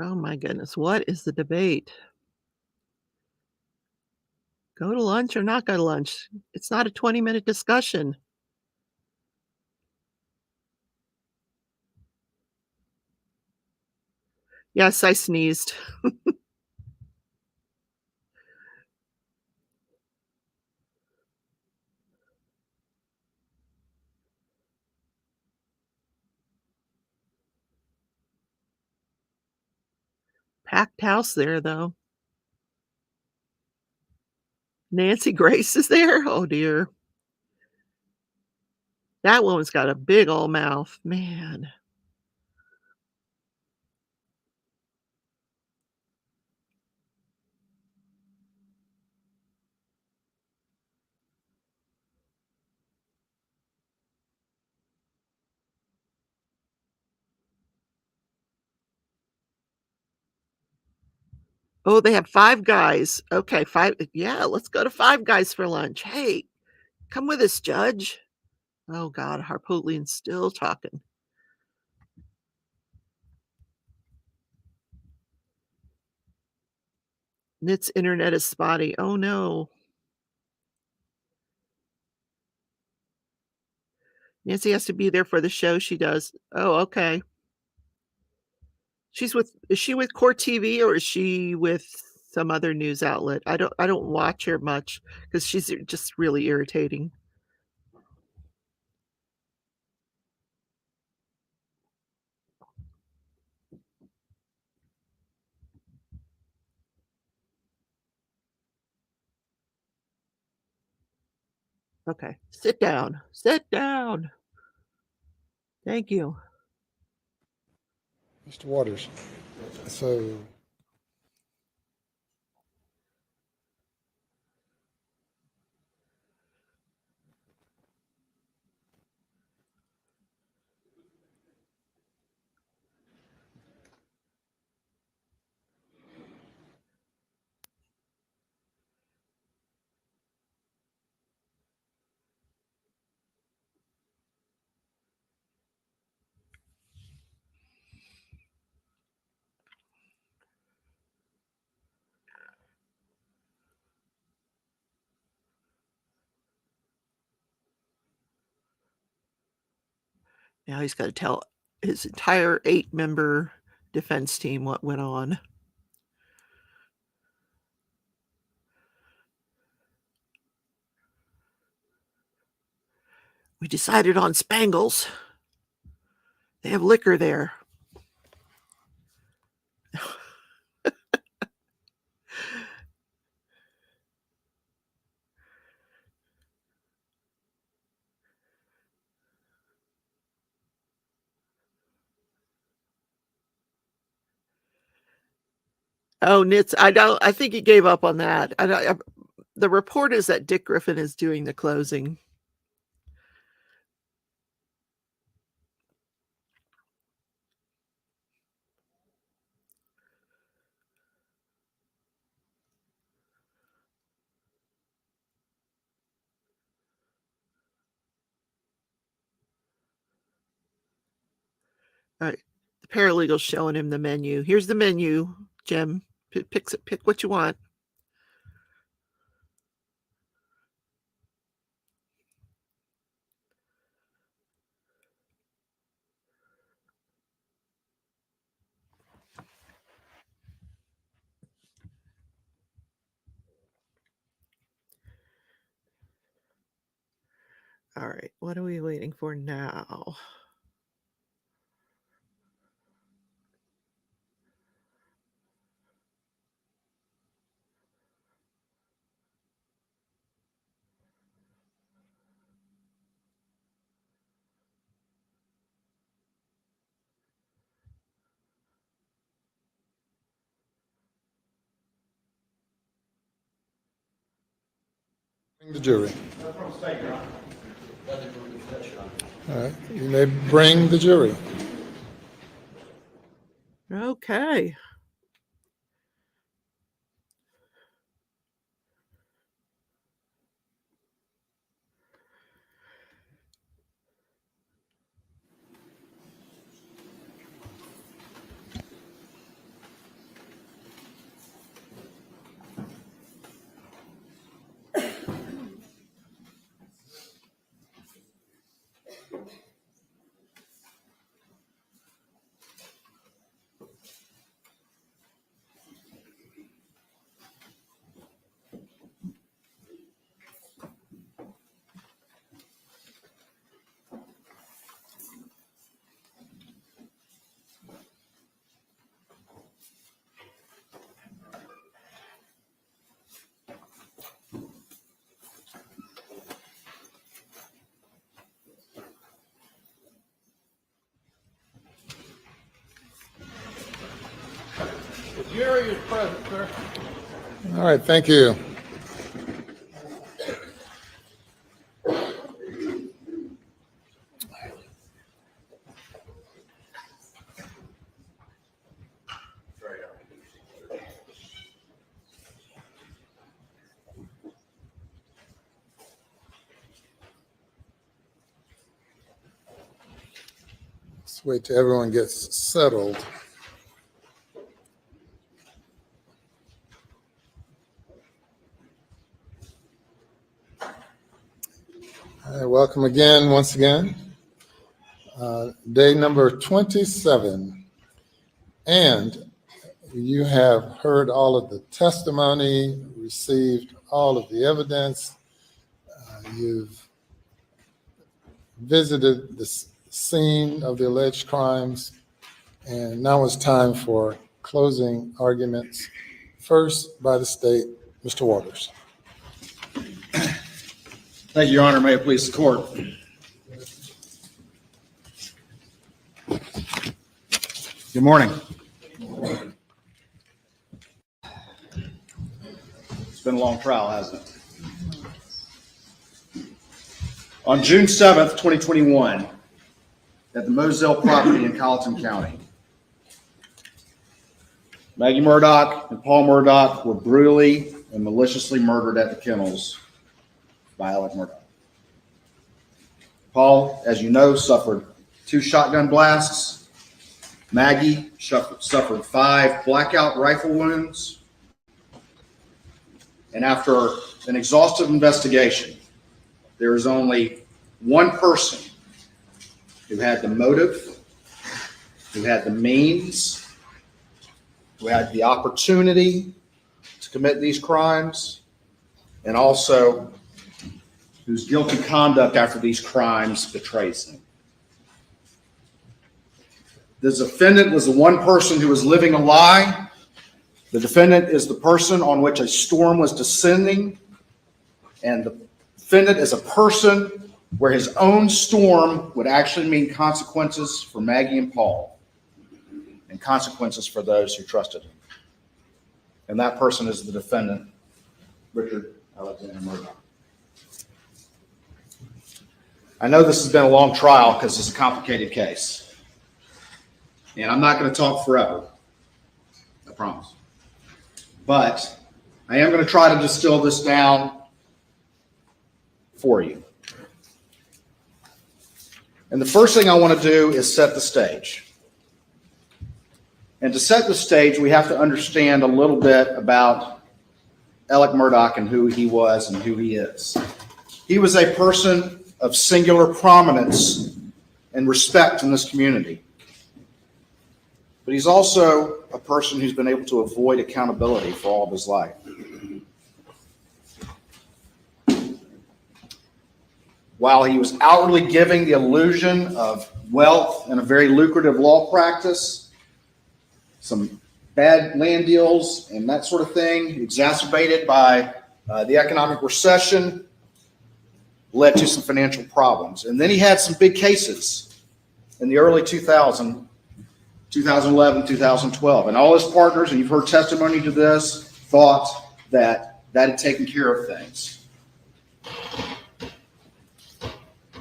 S1: Oh my goodness, what is the debate? Go to lunch or not go to lunch? It's not a 20-minute discussion. Yes, I sneezed. Packed house there, though. Nancy Grace is there? Oh, dear. That woman's got a big ol' mouth, man. Oh, they have Five Guys. Okay, 5 yeah, let's go to Five Guys for lunch. "Hey, come with us, judge." Oh god, Harpootlian's still talking. Nick's internet is spotty. Oh, no. Nancy has to be there for the show she does. Oh, okay. She's with is she with Court TV or is she with some other news outlet? I don't watch her much because she's just really irritating. Okay. Sit down. Sit down. Thank you.
S2: Mr. Waters. So,
S1: Now he's got to tell his entire 8-member defense team what went on. We decided on Spangles. They have liquor there. Oh, Nitz, I think he gave up on that. The report is that Dick Griffin is doing the closing. All right. The paralegal's showing him the menu. Here's the menu, Jim. Pick what you want. All right. What are we waiting for now?
S2: Bring the jury. All right. You may bring the jury.
S1: Okay.
S3: The jury is present, sir.
S2: All right. Thank you. Let's wait till everyone gets settled. All right, welcome again, once again. Day number 27. And you have heard all of the testimony, received all of the evidence. You've visited the scene of the alleged crimes, and now it's time for closing arguments. First, by the state, Mr. Waters.
S4: Thank you, Your Honor. May it please the court. Good morning. It's been a long trial, hasn't it? On June 7th, 2021, at the Mozelle property in Colleton County, Maggie Murdoch and Paul Murdoch were brutally and maliciously murdered at the kennels by Alec Murdoch. Paul, as you know, suffered 2 shotgun blasts. Maggie suffered 5 blackout rifle wounds. And after an exhaustive investigation, there is only one person who had the motive, who had the means, who had the opportunity to commit these crimes, and also whose guilty conduct after these crimes betrays him. The defendant was the one person who was living a lie. The defendant is the person on which a storm was descending, and the defendant is a person where his own storm would actually mean consequences for Maggie and Paul, and consequences for those who trusted him. And that person is the defendant, Richard Alexander Murdoch. I know this has been a long trial because it's a complicated case. And I'm not going to talk forever, I promise. But I am going to try to distill this down for you. And the first thing I want to do is set the stage. And to set the stage, we have to understand a little bit about Alec Murdoch and who he was and who he is. He was a person of singular prominence and respect in this community. But he's also a person who's been able to avoid accountability for all of his life. While he was outwardly giving the illusion of wealth and a very lucrative law practice, some bad land deals and that sort of thing, exacerbated by the economic recession, led to some financial problems. And then he had some big cases in the early 2011, 2012. And all his partners, and you've heard testimony to this, thought that that had taken care of things.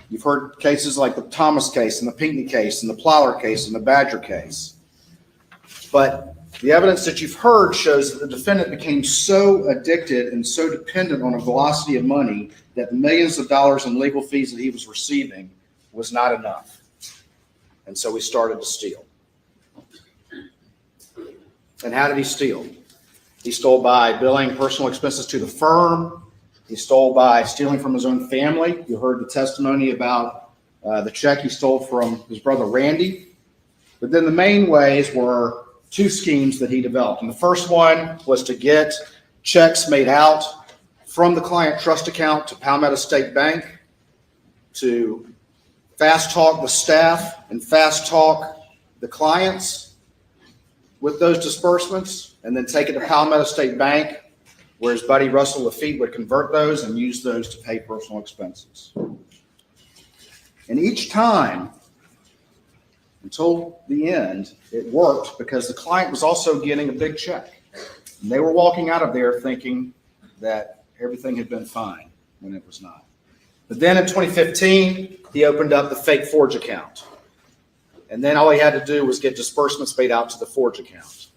S4: You've heard cases like the Thomas case and the Pinckney case and the Plower case and the Badger case. But the evidence that you've heard shows that the defendant became so addicted and so dependent on a velocity of money that millions of dollars in legal fees that he was receiving was not enough. And so he started to steal. And how did he steal? He stole by billing personal expenses to the firm. He stole by stealing from his own family. You heard the testimony about the check he stole from his brother Randy. But then the main ways were two schemes that he developed. And the first one was to get checks made out from the client trust account to Palmetto State Bank, to fast talk the staff and fast talk the clients with those disbursements, and then take it to Palmetto State Bank, where his buddy Russell Lafitte would convert those and use those to pay personal expenses. And each time, until the end, it worked because the client was also getting a big check. And they were walking out of there thinking that everything had been fine when it was not. But then in 2015, he opened up the fake Forge account. And then all he had to do was get disbursements paid out to the Forge account.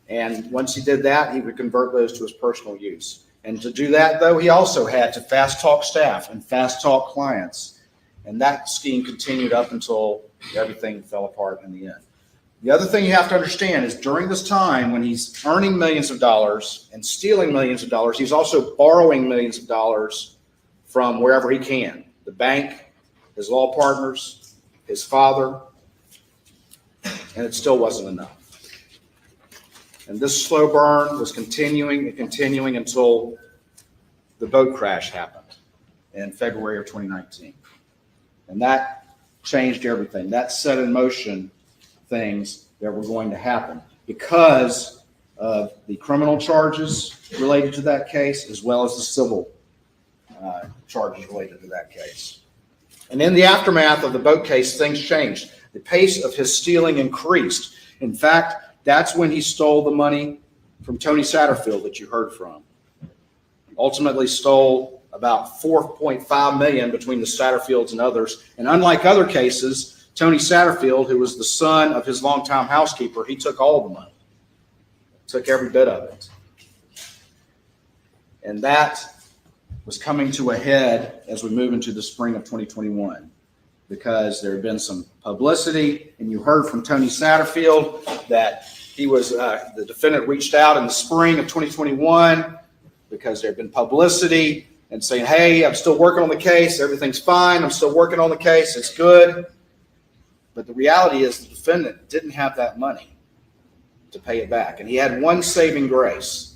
S4: And once he did that, he would convert those to his personal use. And to do that, though, he also had to fast talk staff and fast talk clients. And that scheme continued up until everything fell apart in the end. The other thing you have to understand is during this time when he's earning millions of dollars and stealing millions of dollars, he's also borrowing millions of dollars from wherever he can. The bank, his law partners, his father, and it still wasn't enough. And this slow burn was continuing and continuing until the boat crash happened in February of 2019. And that changed everything. That set in motion things that were going to happen because of the criminal charges related to that case, as well as the civil charges related to that case. And in the aftermath of the boat case, things changed. The pace of his stealing increased. In fact, that's when he stole the money from Tony Satterfield that you heard from. Ultimately stole about $4.5 million between the Satterfields and others. And unlike other cases, Tony Satterfield, who was the son of his longtime housekeeper, he took all the money, took every bit of it. And that was coming to a head as we move into the spring of 2021, because there had been some publicity, and you heard from Tony Satterfield that he was, the defendant reached out in the spring of 2021 because there had been publicity and saying, hey, I'm still working on the case. Everything's fine. I'm still working on the case. It's good. But the reality is the defendant didn't have that money to pay it back. And he had one saving grace,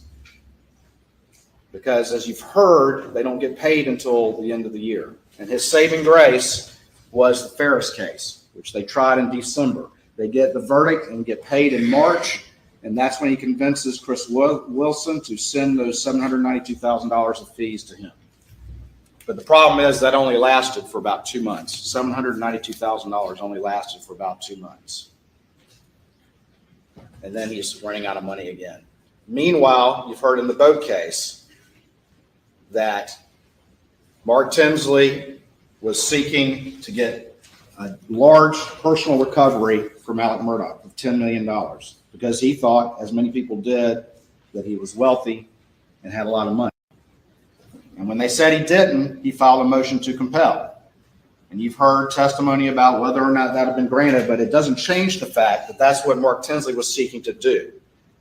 S4: because as you've heard, they don't get paid until the end of the year. And his saving grace was the Ferris case, which they tried in December. They get the verdict and get paid in March, and that's when he convinces Chris Wilson to send those $792,000 of fees to him. But the problem is that only lasted for about 2 months. $792,000 only lasted for about 2 months. And then he's running out of money again. Meanwhile, you've heard in the boat case that Mark Tinsley was seeking to get a large personal recovery from Alec Murdaugh of $10 million because he thought, as many people did, that he was wealthy and had a lot of money. And when they said he didn't, he filed a motion to compel. And you've heard testimony about whether or not that had been granted, but it doesn't change the fact that that's what Mark Tinsley was seeking to do.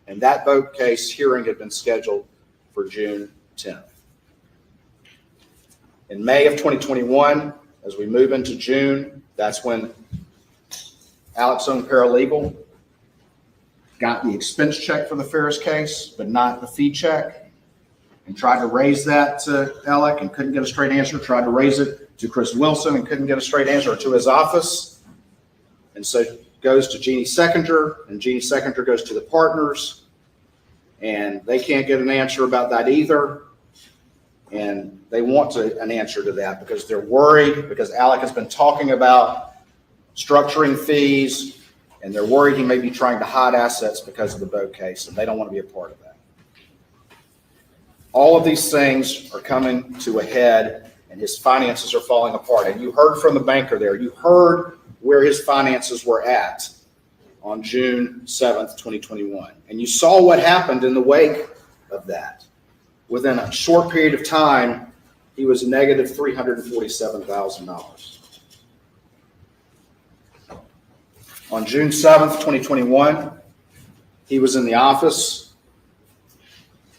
S4: And that boat case hearing had been scheduled for June 10th. In May of 2021, as we move into June, that's when Alec's own paralegal got the expense check for the Ferris case, but not the fee check, and tried to raise that to Alec and couldn't get a straight answer, tried to raise it to Chris Wilson and couldn't get a straight answer, to his office. And so goes to Jeannie Seconder, and Jeannie Seconder goes to the partners, and they can't get an answer about that either. And they want an answer to that because they're worried, because Alec has been talking about structuring fees, and they're worried he may be trying to hide assets because of the boat case, and they don't want to be a part of that. All of these things are coming to a head, and his finances are falling apart. And you heard from the banker there. You heard where his finances were at on June 7th, 2021. And you saw what happened in the wake of that. Within a short period of time, he was negative $347,000. On June 7th, 2021, he was in the office.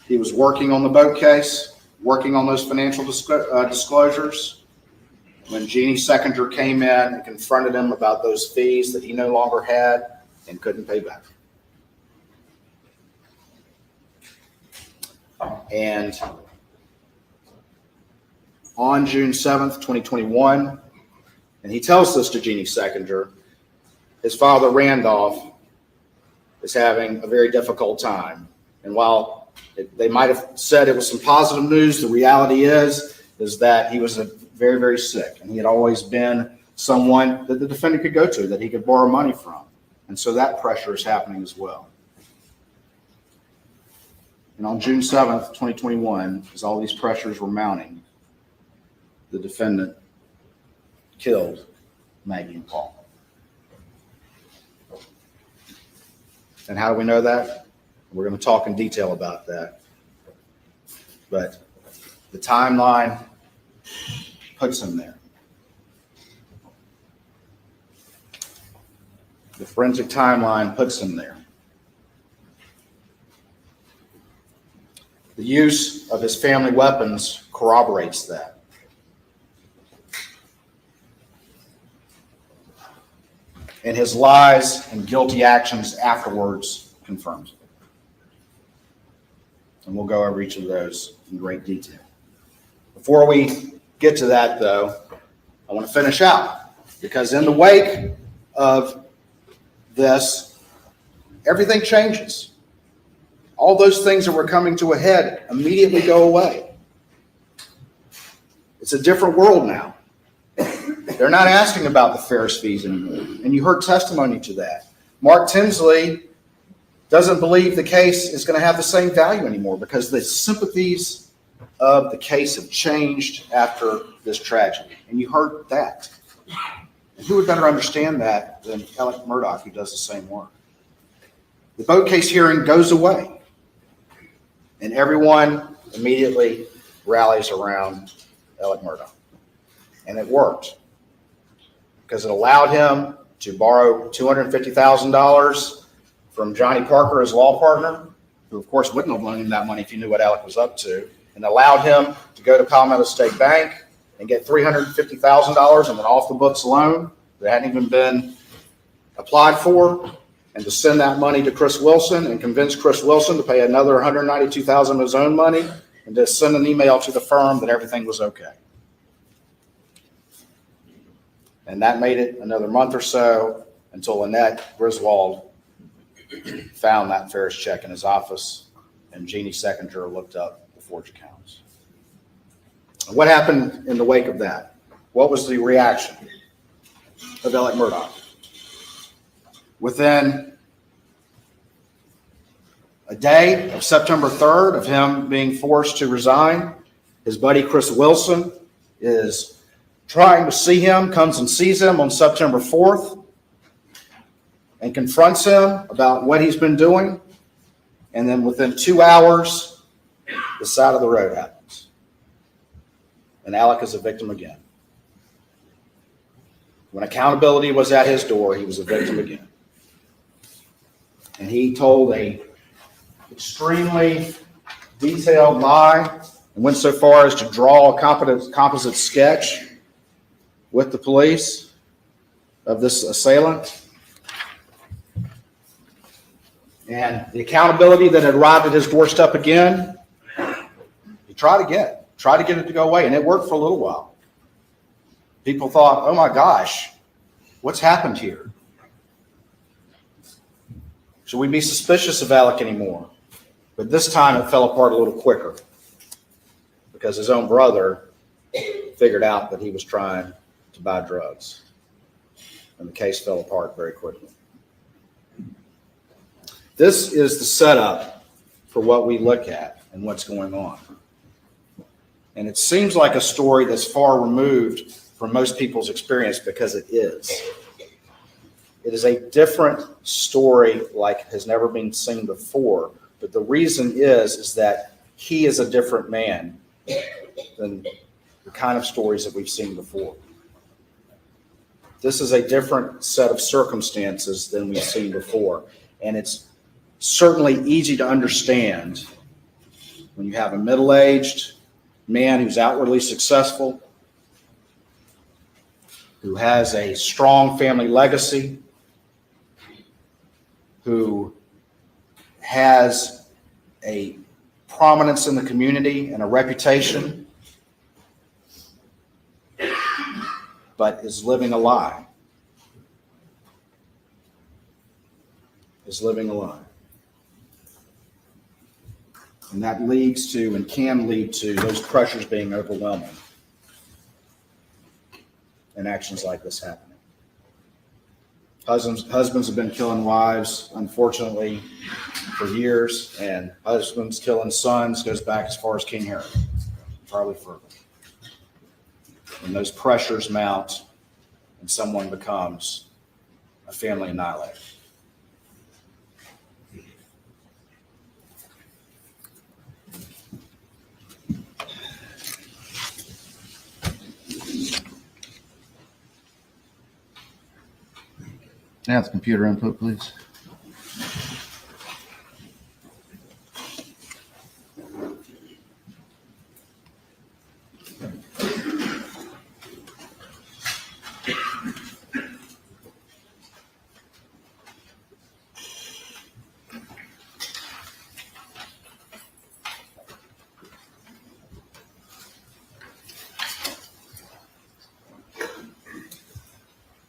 S4: He was working on the boat case, working on those financial disclosures, when Jeannie Seconder came in and confronted him about those fees that he no longer had and couldn't pay back. And on June 7th, 2021, and he tells this to Jeannie Seconder, his father, Randolph, is having a very difficult time. And while they might have said it was some positive news, the reality is that he was very, very sick. And he had always been someone that the defendant could go to, that he could borrow money from. And so that pressure is happening as well. And on June 7th, 2021, as all these pressures were mounting, the defendant killed Maggie and Paul. And how do we know that? We're going to talk in detail about that. But the timeline puts him there. The forensic timeline puts him there. The use of his family weapons corroborates that. And his lies and guilty actions afterwards confirms it. And we'll go over each of those in great detail. Before we get to that, though, I want to finish out, because in the wake of this, everything changes. All those things that were coming to a head immediately go away. It's a different world now. They're not asking about the Ferris fees anymore. And you heard testimony to that. Mark Tinsley doesn't believe the case is going to have the same value anymore because the sympathies of the case have changed after this tragedy. And you heard that. And who would better understand that than Alec Murdaugh, who does the same work? The boat case hearing goes away. And everyone immediately rallies around Alec Murdaugh. And it worked, because it allowed him to borrow $250,000 from Johnny Parker, his law partner, who of course wouldn't have loaned him that money if he knew what Alec was up to, and allowed him to go to Palmetto State Bank and get $350,000 in an off-the-books loan that hadn't even been applied for, and to send that money to Chris Wilson and convince Chris Wilson to pay another $192,000 of his own money, and to send an email to the firm that everything was okay. And that made it another month or so until Annette Griswold found that Ferris check in his office, and Jeannie Seconder looked up the forged accounts. What happened in the wake of that? What was the reaction of Alec Murdoch? Within a day of September 3rd of him being forced to resign, his buddy Chris Wilson is trying to see him, comes and sees him on September 4th and confronts him about what he's been doing. And then within 2 hours, the side of the road happens. And Alec is a victim again. When accountability was at his door, he was a victim again. And he told a extremely detailed lie and went so far as to draw a composite sketch with the police of this assailant. And the accountability that had arrived at his doorstep again, he tried again, tried to get it to go away, and it worked for a little while. People thought, oh my gosh, what's happened here? Should we be suspicious of Alec anymore? But this time it fell apart a little quicker because his own brother figured out that he was trying to buy drugs. And the case fell apart very quickly. This is the setup for what we look at and what's going on. And it seems like a story that's far removed from most people's experience because it is. It is a different story like has never been seen before. But the reason is that he is a different man than the kind of stories that we've seen before. This is a different set of circumstances than we've seen before. And it's certainly easy to understand when you have a middle-aged man who's outwardly successful, who has a strong family legacy, who has a prominence in the community and a reputation, but is living a lie. Is living a lie. And that leads to and can lead to those pressures being overwhelming and actions like this happening. Husbands have been killing wives, unfortunately, for years, and husbands killing sons goes back as far as King Herod, probably further. When those pressures mount and someone becomes a family annihilator. Can I have the computer input, please?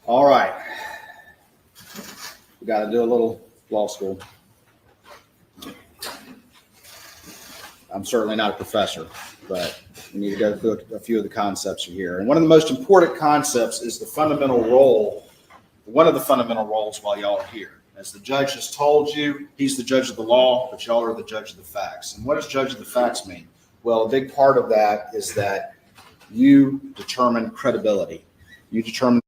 S4: All right. We got to do a little law school. I'm certainly not a professor, but we need to go through a few of the concepts here. And one of the most important concepts is the fundamental role, one of the fundamental roles while y'all are here. As the judge has told you, he's the judge of the law, but y'all are the judge of the facts. And what does judge of the facts mean? Well, a big part of that is that you determine credibility. You determine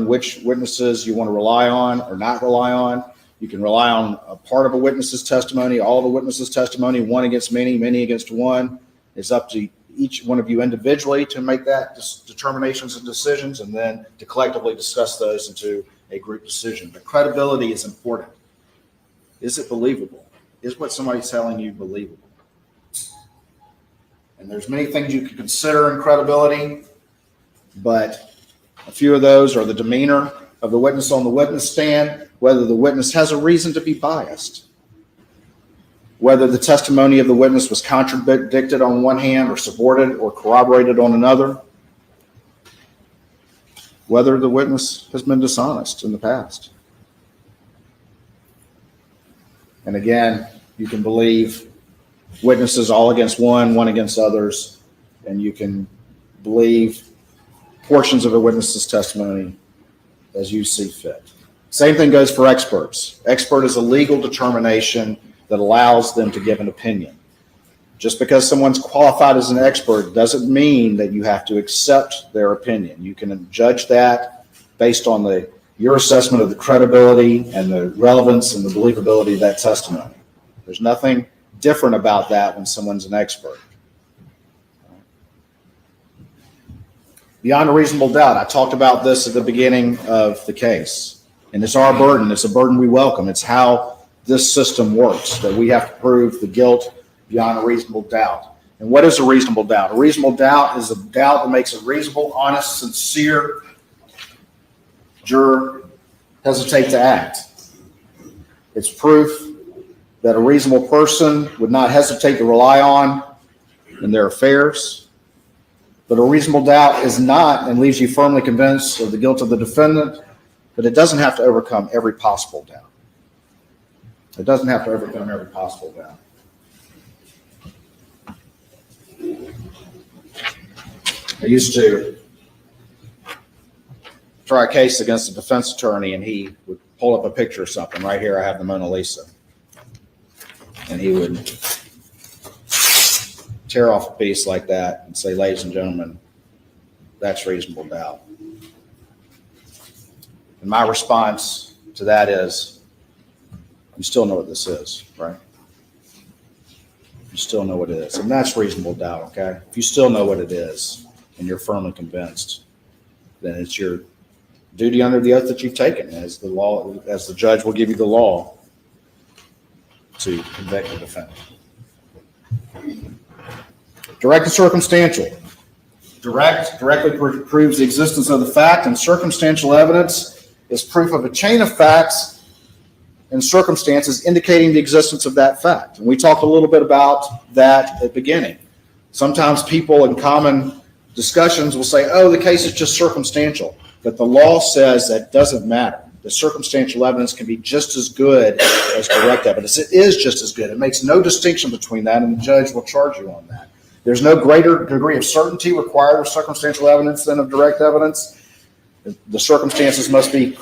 S4: which witnesses you want to rely on or not rely on. You can rely on a part of a witness's testimony, all the witnesses' testimony, one against many, many against one. It's up to each one of you individually to make that determinations and decisions, and then to collectively discuss those into a group decision. But credibility is important. Is it believable? Is what somebody's telling you believable? And there's many things you can consider in credibility, but a few of those are the demeanor of the witness on the witness stand, whether the witness has a reason to be biased, whether the testimony of the witness was contradicted on one hand or supported or corroborated on another, whether the witness has been dishonest in the past. And again, you can believe witnesses all against one against others, and you can believe portions of a witness's testimony as you see fit. Same thing goes for experts. Expert is a legal determination that allows them to give an opinion. Just because someone's qualified as an expert doesn't mean that you have to accept their opinion. You can judge that based on your assessment of the credibility and the relevance and the believability of that testimony. There's nothing different about that when someone's an expert. Beyond a reasonable doubt, I talked about this at the beginning of the case, and it's our burden. It's a burden we welcome. It's how this system works, that we have to prove the guilt beyond a reasonable doubt. And what is a reasonable doubt? A reasonable doubt is a doubt that makes a reasonable, honest, sincere juror hesitate to act. It's proof that a reasonable person would not hesitate to rely on in their affairs. But a reasonable doubt is not and leaves you firmly convinced of the guilt of the defendant, but it doesn't have to overcome every possible doubt. It doesn't have to overcome every possible doubt. I used to try a case against a defense attorney, and he would pull up a picture of something. Right here, I have the Mona Lisa. And he would tear off a piece like that and say, ladies and gentlemen, that's reasonable doubt. And my response to that is, you still know what this is, right? You still know what it is. And that's reasonable doubt, okay? If you still know what it is and you're firmly convinced, then it's your duty under the oath that you've taken as the law, as the judge will give you the law to convict the defendant. Direct and circumstantial. Directly proves the existence of the fact, and circumstantial evidence is proof of a chain of facts and circumstances indicating the existence of that fact. And we talked a little bit about that at the beginning. Sometimes people in common discussions will say, oh, the case is just circumstantial. But the law says that doesn't matter. The circumstantial evidence can be just as good as direct evidence. It is just as good. It makes no distinction between that, and the judge will charge you on that. There's no greater degree of certainty required of circumstantial evidence than of direct evidence. The circumstances must be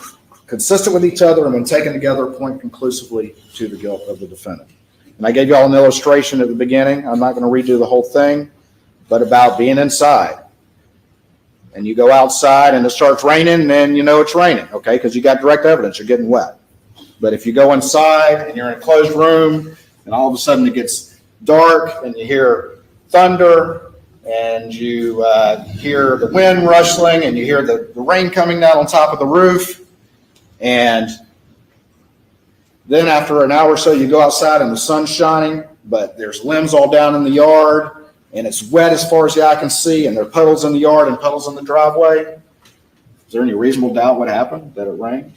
S4: consistent with each other and when taken together point conclusively to the guilt of the defendant. And I gave you all an illustration at the beginning. I'm not going to redo the whole thing, but about being inside. And you go outside and it starts raining, and you know it's raining, okay, because you got direct evidence, you're getting wet. But if you go inside and you're in a closed room and all of a sudden it gets dark and you hear thunder and you hear the wind rustling and you hear the rain coming down on top of the roof, and then after an hour or so you go outside and the sun's shining, but there's limbs all down in the yard, and it's wet as far as the eye can see, and there are puddles in the yard and puddles in the driveway. Is there any reasonable doubt what happened, that it rained?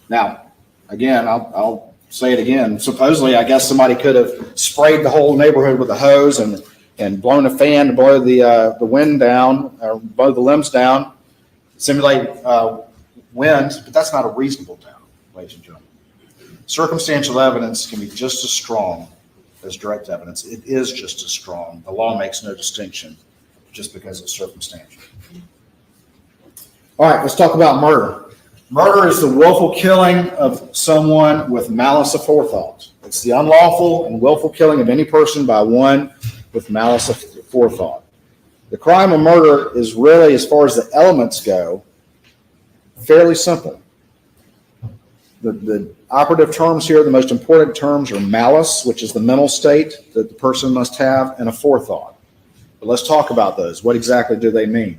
S4: Now, again, I'll say it again. Supposedly, I guess somebody could have sprayed the whole neighborhood with a hose and blown a fan to blow the wind down, or blow the limbs down, simulate wind, but that's not a reasonable doubt, ladies and gentlemen. Circumstantial evidence can be just as strong as direct evidence. It is just as strong. The law makes no distinction just because it's circumstantial. All right, let's talk about murder. Murder is the willful killing of someone with malice aforethought. It's the unlawful and willful killing of any person by one with malice aforethought. The crime of murder is really, as far as the elements go, fairly simple. The operative terms here, the most important terms, are malice, which is the mental state that the person must have, and aforethought. But let's talk about those. What exactly do they mean?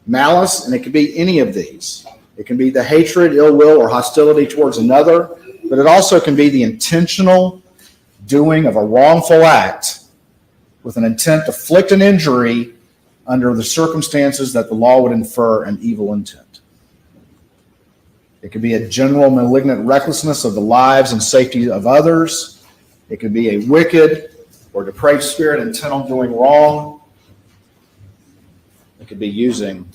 S4: Malice, and it could be any of these. It can be the hatred, ill will, or hostility towards another, but it also can be the intentional doing of a wrongful act with an intent to inflict an injury under the circumstances that the law would infer an evil intent. It could be a general malignant recklessness of the lives and safety of others. It could be a wicked or depraved spirit intent on doing wrong. It could be using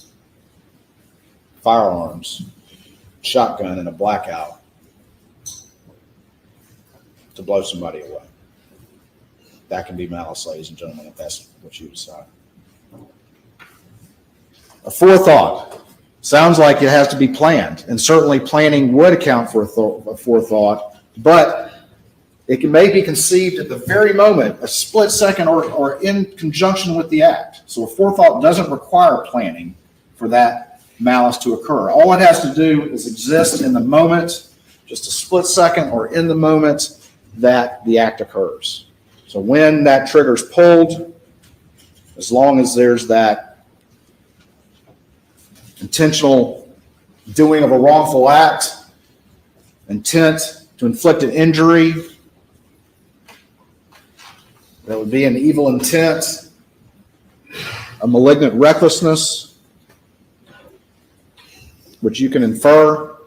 S4: firearms, shotgun in a blackout to blow somebody away. That can be malice, ladies and gentlemen, if that's what you decide. A forethought. Sounds like it has to be planned, and certainly planning would account for a forethought, but it can maybe be conceived at the very moment, a split second, or in conjunction with the act. So a forethought doesn't require planning for that malice to occur. All it has to do is exist in the moment, just a split second or in the moment that the act occurs. So when that trigger is pulled, as long as there's that intentional doing of a wrongful act, intent to inflict an injury, that would be an evil intent, a malignant recklessness, which you can infer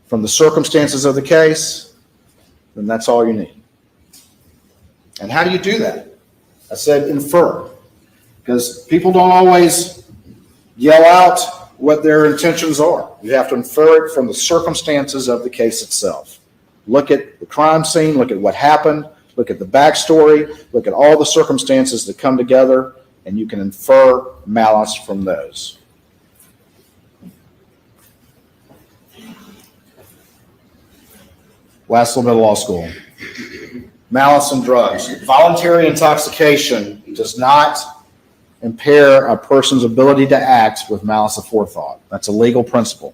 S4: from the circumstances of the case, then that's all you need. And how do you do that? I said infer, because people don't always yell out what their intentions are. You have to infer it from the circumstances of the case itself. Look at the crime scene, look at what happened, look at the backstory, look at all the circumstances that come together, and you can infer malice from those. Last little bit of law school. Malice and drugs. Voluntary intoxication does not impair a person's ability to act with malice aforethought. That's a legal principle.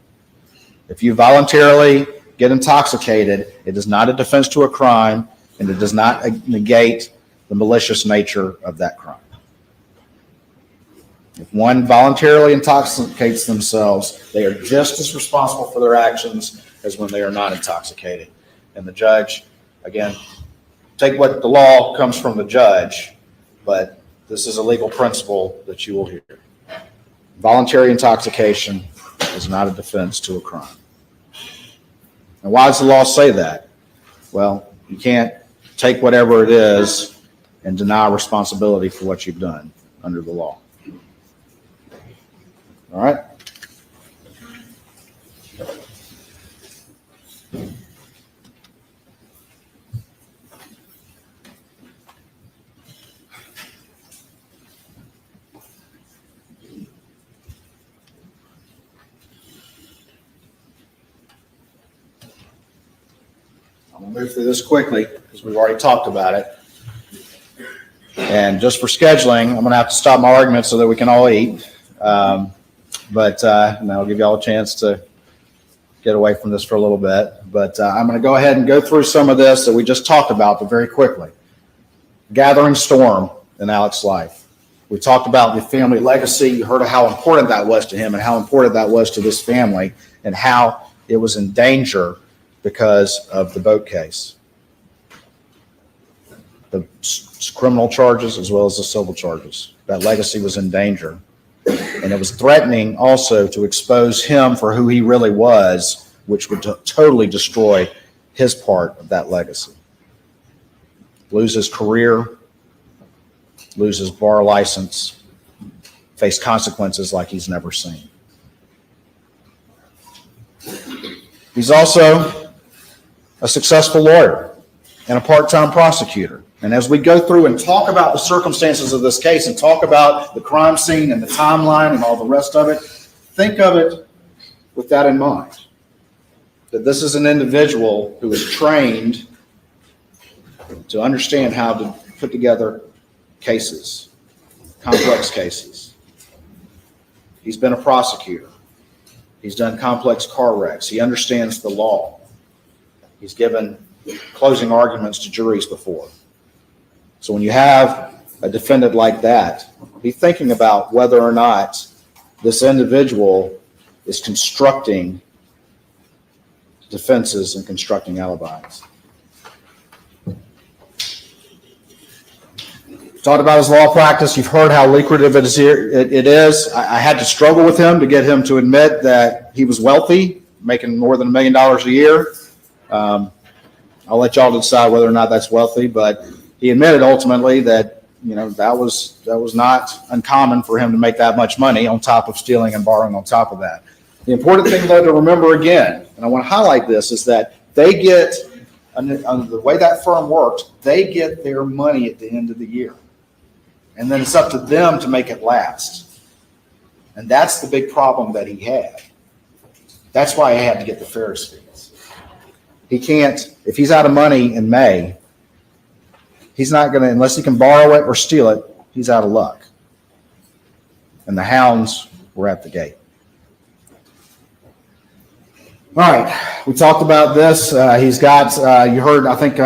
S4: If you voluntarily get intoxicated, it is not a defense to a crime, and it does not negate the malicious nature of that crime. If one voluntarily intoxicates themselves, they are just as responsible for their actions as when they are not intoxicated. And the judge, again, take what the law comes from the judge, but this is a legal principle that you will hear. Voluntary intoxication is not a defense to a crime. And why does the law say that? Well, you can't take whatever it is and deny responsibility for what you've done under the law. All right? I'm going to move through this quickly because we've already talked about it. And just for scheduling, I'm going to have to stop my argument so that we can all eat. But I'll give you all a chance to get away from this for a little bit. But I'm going to go ahead and go through some of this that we just talked about, but very quickly. Gathering storm in Alex's life. We talked about the family legacy. You heard of how important that was to him and how important that was to this family and how it was in danger because of the boat case. The criminal charges as well as the civil charges. That legacy was in danger. And it was threatening also to expose him for who he really was, which would totally destroy his part of that legacy. Lose his career, lose his bar license, face consequences like he's never seen. He's also a successful lawyer and a part-time prosecutor. And as we go through and talk about the circumstances of this case and talk about the crime scene and the timeline and all the rest of it, think of it with that in mind. That this is an individual who is trained to understand how to put together cases, complex cases. He's been a prosecutor. He's done complex car wrecks. He understands the law. He's given closing arguments to juries before. So when you have a defendant like that, be thinking about whether or not this individual is constructing defenses and constructing alibis. Talked about his law practice. You've heard how lucrative it is. I had to struggle with him to get him to admit that he was wealthy making more than $1 million a year. I'll let y'all decide whether or not that's wealthy, but he admitted ultimately that, that was not uncommon for him to make that much money on top of stealing and borrowing on top of that. The important thing, though, to remember again, and I want to highlight this, is that they get, under the way that firm works, they get their money at the end of the year. And then it's up to them to make it last. And that's the big problem that he had. That's why he had to get the Ferris fees. He can't, if he's out of money in May, he's not going to, unless he can borrow it or steal it, he's out of luck. And the hounds were at the gate. All right, we talked about this. He's got, you heard, I think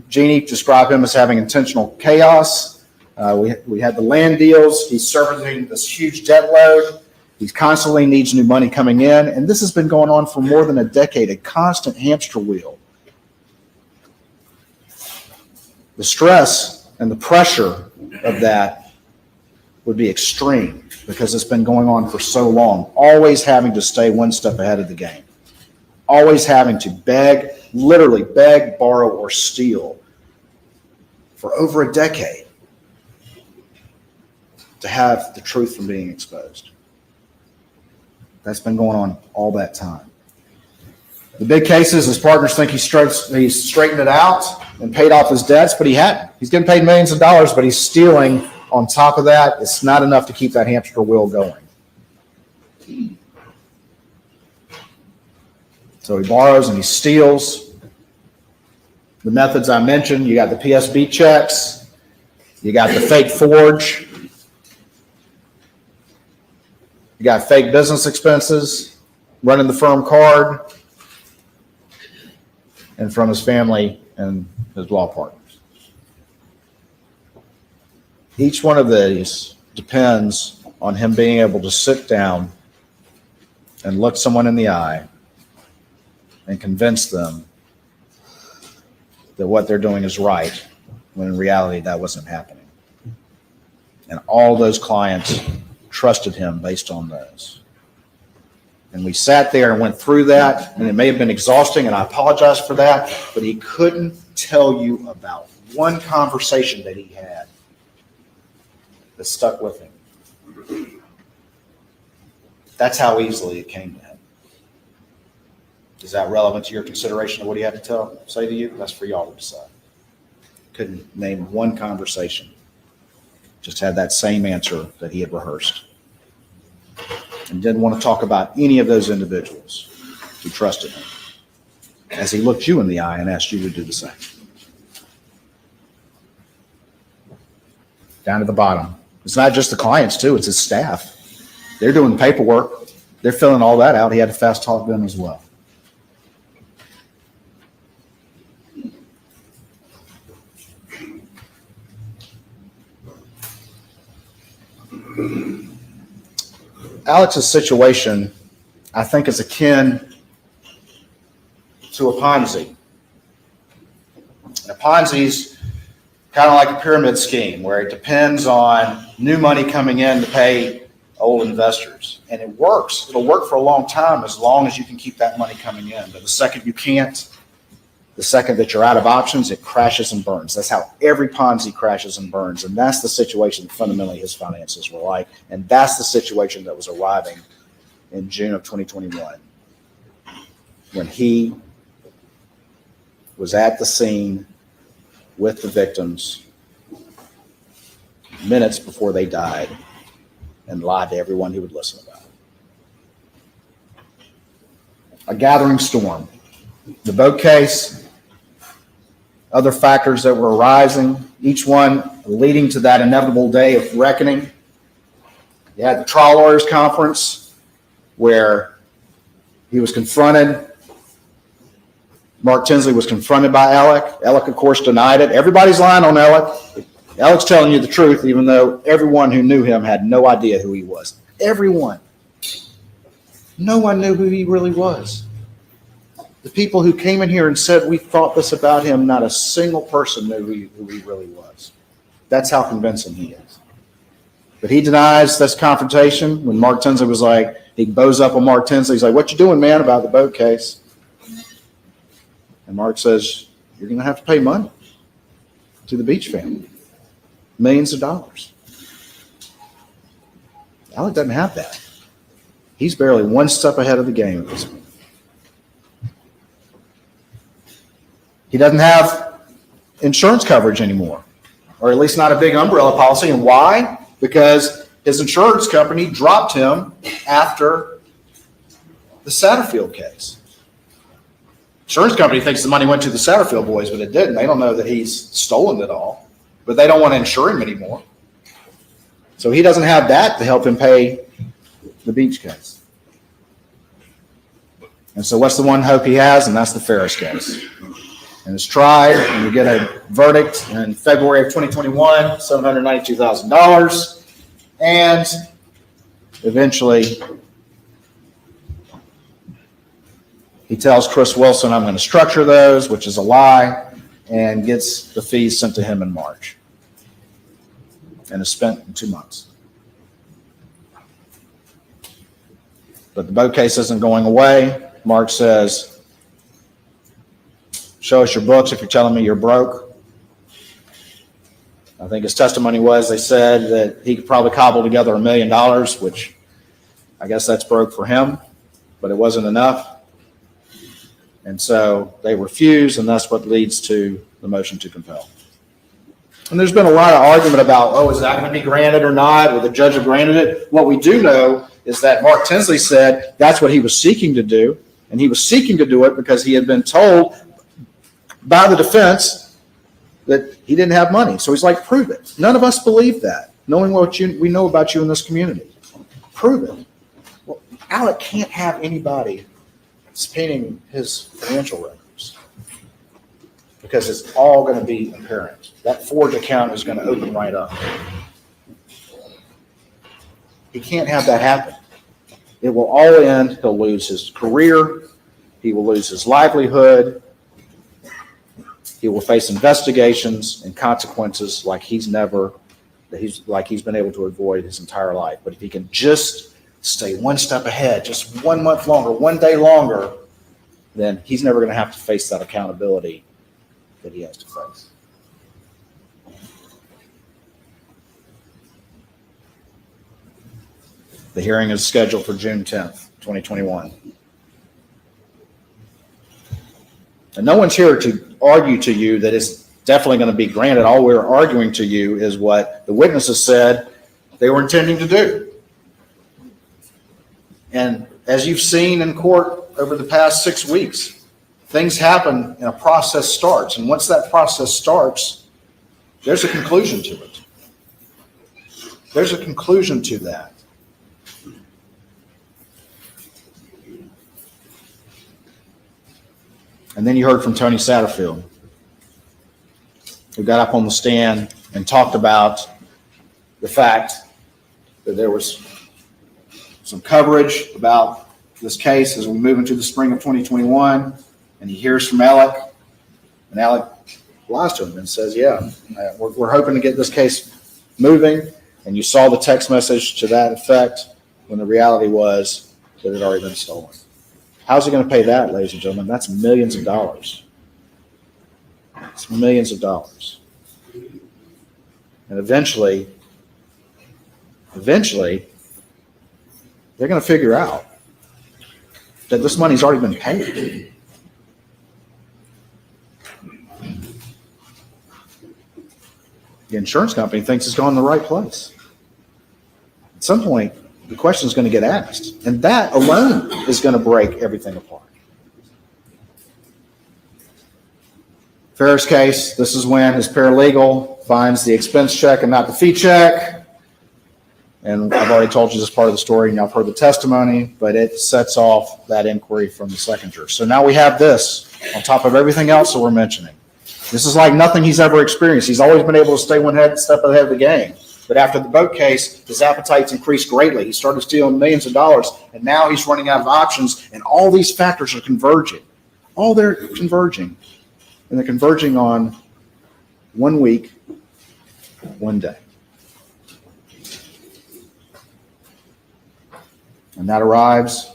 S4: Jeannie described him as having intentional chaos. We had the land deals. He's servicing this huge debt load. He constantly needs new money coming in. And this has been going on for more than a decade, a constant hamster wheel. The stress and the pressure of that would be extreme because it's been going on for so long, always having to stay one step ahead of the game. Always having to beg, literally beg, borrow, or steal for over a decade to have the truth from being exposed. That's been going on all that time. The big cases, his partners think he's straightened it out and paid off his debts, but he hadn't. He's getting paid millions of dollars, but he's stealing on top of that. It's not enough to keep that hamster wheel going. So he borrows and he steals. The methods I mentioned, you got the PSB checks, you got the fake forge, you got fake business expenses, running the firm card, and from his family and his law partners. Each one of these depends on him being able to sit down and look someone in the eye and convince them that what they're doing is right, when in reality that wasn't happening. And all those clients trusted him based on those. And we sat there and went through that, and it may have been exhausting, and I apologize for that, but he couldn't tell you about one conversation that he had that stuck with him. That's how easily it came to him. Is that relevant to your consideration of what he had to say to you? That's for y'all to decide. Couldn't name one conversation. Just had that same answer that he had rehearsed. And didn't want to talk about any of those individuals who trusted him, as he looked you in the eye and asked you to do the same. Down to the bottom. It's not just the clients, too. It's his staff. They're doing the paperwork. They're filling all that out. He had to fast talk them as well. Alex's situation, I think, is akin to a Ponzi. And a Ponzi's kind of like a pyramid scheme where it depends on new money coming in to pay old investors. And it works. It'll work for a long time as long as you can keep that money coming in. But the second you can't, the second that you're out of options, it crashes and burns. That's how every Ponzi crashes and burns. And that's the situation that fundamentally his finances were like. And that's the situation that was arriving in June of 2021, when he was at the scene with the victims minutes before they died and lied to everyone he would listen about. A gathering storm. The boat case, other factors that were arising, each one leading to that inevitable day of reckoning. You had the trial lawyers conference where he was confronted. Mark Tinsley was confronted by Alec. Alec, of course, denied it. Everybody's lying on Alec. Alec's telling you the truth, even though everyone who knew him had no idea who he was. Everyone. No one knew who he really was. The people who came in here and said, we thought this about him, not a single person knew who he really was. That's how convincing he is. But he denies this confrontation when Mark Tinsley was like, he bows up on Mark Tinsley. He's like, what you doing, man, about the boat case? And Mark says, you're going to have to pay money to the Beach family. Millions of dollars. Alec doesn't have that. He's barely one step ahead of the game at this point. He doesn't have insurance coverage anymore, or at least not a big umbrella policy. And why? Because his insurance company dropped him after the Satterfield case. Insurance company thinks the money went to the Satterfield boys, but it didn't. They don't know that he's stolen it all, but they don't want to insure him anymore. So he doesn't have that to help him pay the Beach case. And so what's the one hope he has? And that's the Ferris case. And it's tried, and you get a verdict in February of 2021, $792,000. And eventually, he tells Chris Wilson, I'm going to structure those, which is a lie, and gets the fees sent to him in March. And is spent in 2 months. But the boat case isn't going away. Mark says, show us your books if you're telling me you're broke. I think his testimony was, they said that he could probably cobble together $1 million, which I guess that's broke for him, but it wasn't enough. And so they refuse, and that's what leads to the motion to compel. And there's been a lot of argument about, oh, is that going to be granted or not? Or the judge have granted it? What we do know is that Mark Tinsley said that's what he was seeking to do. And he was seeking to do it because he had been told by the defense that he didn't have money. So he's like, prove it. None of us believe that, knowing what we know about you in this community. Prove it. Well, Alec can't have anybody subpoenaing his financial records because it's all going to be apparent. That forged account is going to open right up. He can't have that happen. It will all end. He'll lose his career. He will lose his livelihood. He will face investigations and consequences like he's been able to avoid his entire life. But if he can just stay one step ahead, just 1 month longer, 1 day longer, then he's never going to have to face that accountability that he has to face. The hearing is scheduled for June 10th, 2021. And no one's here to argue to you that it's definitely going to be granted. All we're arguing to you is what the witnesses said they were intending to do. And as you've seen in court over the past 6 weeks, things happen and a process starts. And once that process starts, there's a conclusion to it. There's a conclusion to that. And then you heard from Tony Satterfield, who got up on the stand and talked about the fact that there was some coverage about this case as we move into the spring of 2021. And he hears from Alec, and Alec lies to him and says, yeah, we're hoping to get this case moving. And you saw the text message to that effect when the reality was that it had already been stolen. How's he going to pay that, ladies and gentlemen? That's millions of dollars. It's millions of dollars. And eventually, they're going to figure out that this money's already been paid. The insurance company thinks it's gone in the right place. At some point, the question is going to get asked, and that alone is going to break everything apart. Ferris case, this is when his paralegal finds the expense check and not the fee check. And I've already told you this part of the story, and y'all have heard the testimony, but it sets off that inquiry from the second juror. So now we have this on top of everything else that we're mentioning. This is like nothing he's ever experienced. He's always been able to stay one step ahead of the game. But after the boat case, his appetite's increased greatly. He started stealing millions of dollars, and now he's running out of options, and all these factors are converging. All they're converging. And they're converging on 1 week, 1 day. And that arrives.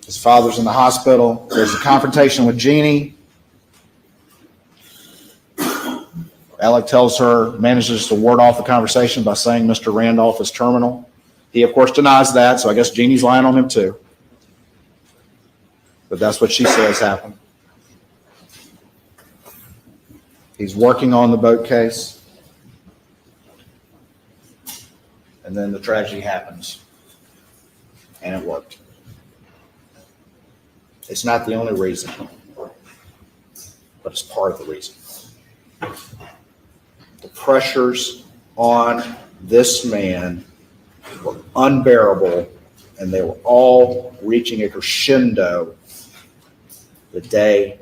S4: His father's in the hospital. There's a confrontation with Jeannie. Alec tells her, manages to ward off the conversation by saying Mr. Randolph is terminal. He, of course, denies that, so I guess Jeannie's lying on him too. But that's what she says happened. He's working on the boat case. And then the tragedy happens. And it worked. It's not the only reason, but it's part of the reason. The pressures on this man were unbearable, and they were all reaching a crescendo the day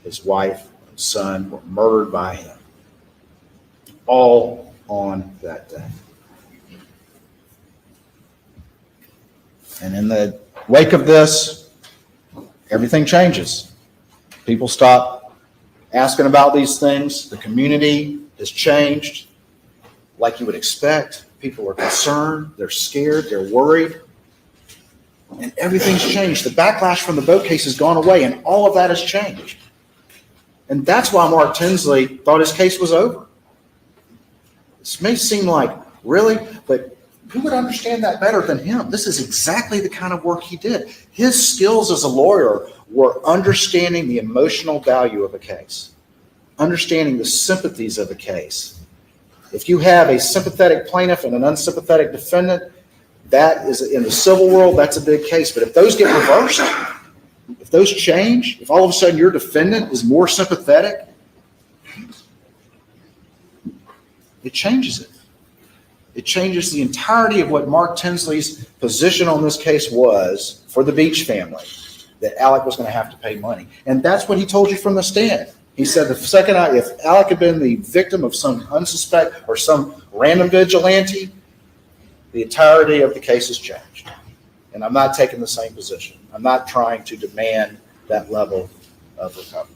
S4: his wife and son were murdered by him. All on that day. And in the wake of this, everything changes. People stop asking about these things. The community has changed like you would expect. People are concerned, they're scared, they're worried. And everything's changed. The backlash from the boat case has gone away, and all of that has changed. And that's why Mark Tinsley thought his case was over. This may seem like, really? But who would understand that better than him? This is exactly the kind of work he did. His skills as a lawyer were understanding the emotional value of a case, understanding the sympathies of a case. If you have a sympathetic plaintiff and an unsympathetic defendant, that is, in the civil world, that's a big case. But if those get reversed, if those change, if all of a sudden your defendant is more sympathetic, it changes it. It changes the entirety of what Mark Tinsley's position on this case was for the Beach family, that Alec was going to have to pay money. And that's what he told you from the stand. He said the second if Alec had been the victim of some unsuspect or some random vigilante, the entirety of the case has changed. And I'm not taking the same position. I'm not trying to demand that level of recovery.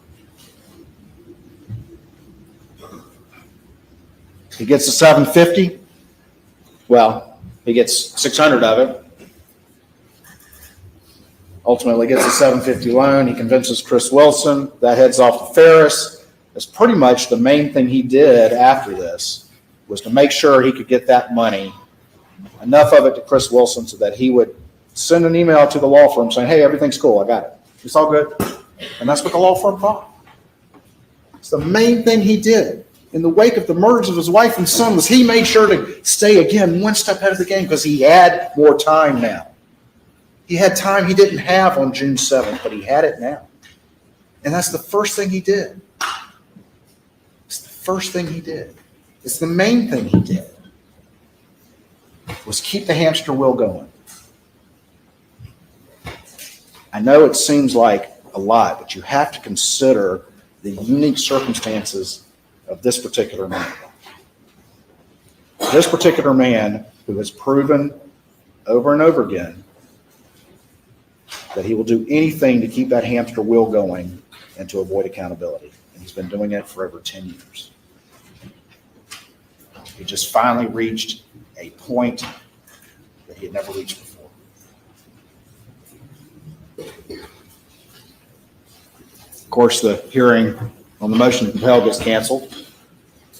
S4: He gets the $750. Well, he gets $600 of it. Ultimately gets a $750 loan. He convinces Chris Wilson. That heads off to Ferris. That's pretty much the main thing he did after this, was to make sure he could get that money, enough of it to Chris Wilson so that he would send an email to the law firm saying, hey, everything's cool, I got it. It's all good. And that's what the law firm thought. It's the main thing he did. In the wake of the murders of his wife and son, was he made sure to stay, again, one step ahead of the game because he had more time now. He had time he didn't have on June 7th, but he had it now. And that's the first thing he did. It's the first thing he did. It's the main thing he did, was keep the hamster wheel going. I know it seems like a lot, but you have to consider the unique circumstances of this particular man. This particular man who has proven over and over again that he will do anything to keep that hamster wheel going and to avoid accountability. And he's been doing it for over 10 years. He just finally reached a point that he had never reached before. Of course, the hearing on the motion to compel gets canceled.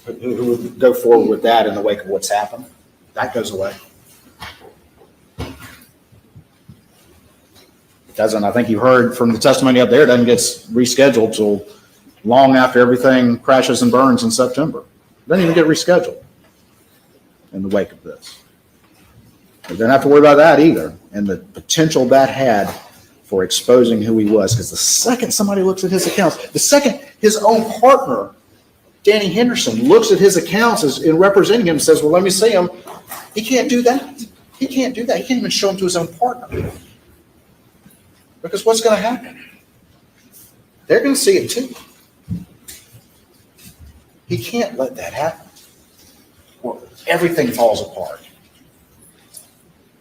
S4: Who would go forward with that in the wake of what's happened? That goes away. It doesn't. I think you heard from the testimony up there, it doesn't get rescheduled till long after everything crashes and burns in September. It doesn't even get rescheduled in the wake of this. You don't have to worry about that either, and the potential that had for exposing who he was. Because the second somebody looks at his accounts, the second his own partner, Danny Henderson, looks at his accounts as in representing him and says, well, let me see him. He can't do that. He can't do that. He can't even show them to his own partner. Because what's going to happen? They're going to see it too. He can't let that happen, or everything falls apart.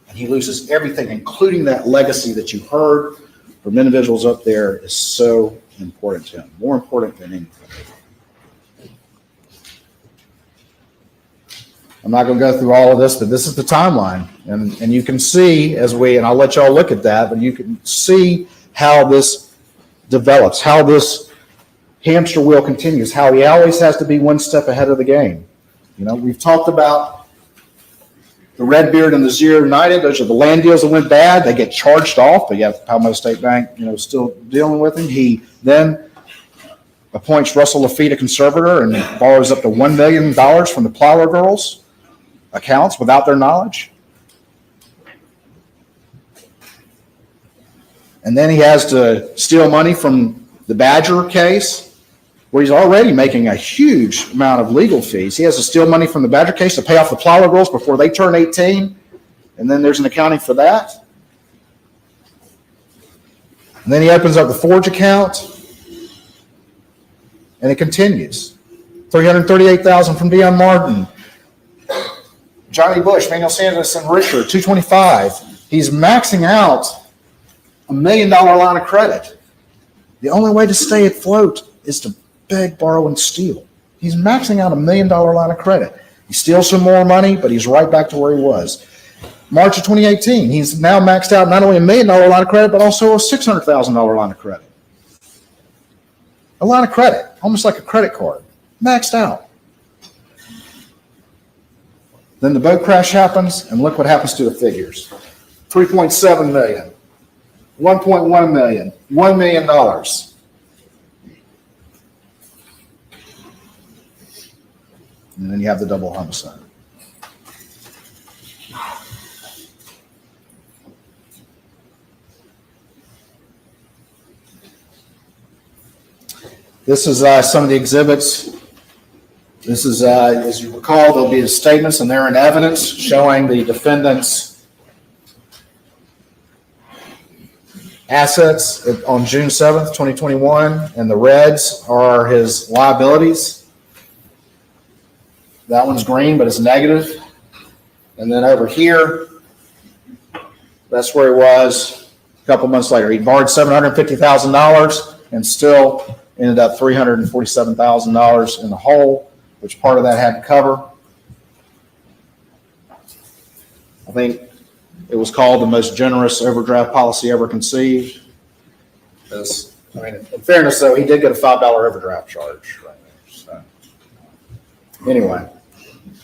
S4: And he loses everything, including that legacy that you heard from individuals up there is so important to him, more important than anything. I'm not going to go through all of this, but this is the timeline. And you can see and I'll let y'all look at that, but you can see how this develops, how this hamster wheel continues, how he always has to be one step ahead of the game. You know, we've talked about the Redbeard and the Zero United. Those are the land deals that went bad. They get charged off, but yet Palmetto State Bank, still dealing with him. He then appoints Russell Lafitte a conservator and borrows up to $1 million from the Plower Girls' accounts without their knowledge. And then he has to steal money from the Badger case, where he's already making a huge amount of legal fees. He has to steal money from the Badger case to pay off the Plower Girls before they turn 18, and then there's an accounting for that. And then he opens up the Forge account, and it continues. $338,000 from Dion Martin, Johnny Bush, Manuel Sanders, and Richard, $225,000. He's maxing out $1 million line of credit. The only way to stay afloat is to beg, borrow, and steal. He's maxing out $1 million line of credit. He steals some more money, but he's right back to where he was. March of 2018, he's now maxed out not only $1 million line of credit, but also a $600,000 line of credit. A line of credit, almost like a credit card, maxed out. Then the boat crash happens, and look what happens to the figures. 3.7 million, 1.1 million, $1 million. And then you have the double homicide. This is some of the exhibits. This is, as you recall, there'll be the statements, and they're in evidence showing the defendant's assets on June 7th, 2021, and the reds are his liabilities. That one's green, but it's negative. And then over here, that's where he was a couple months later. He borrowed $750,000 and still ended up $347,000 in the hole, which part of that had to cover. I think it was called the most generous overdraft policy ever conceived. Because, in fairness, though, he did get a $5 overdraft charge right there. So, anyway.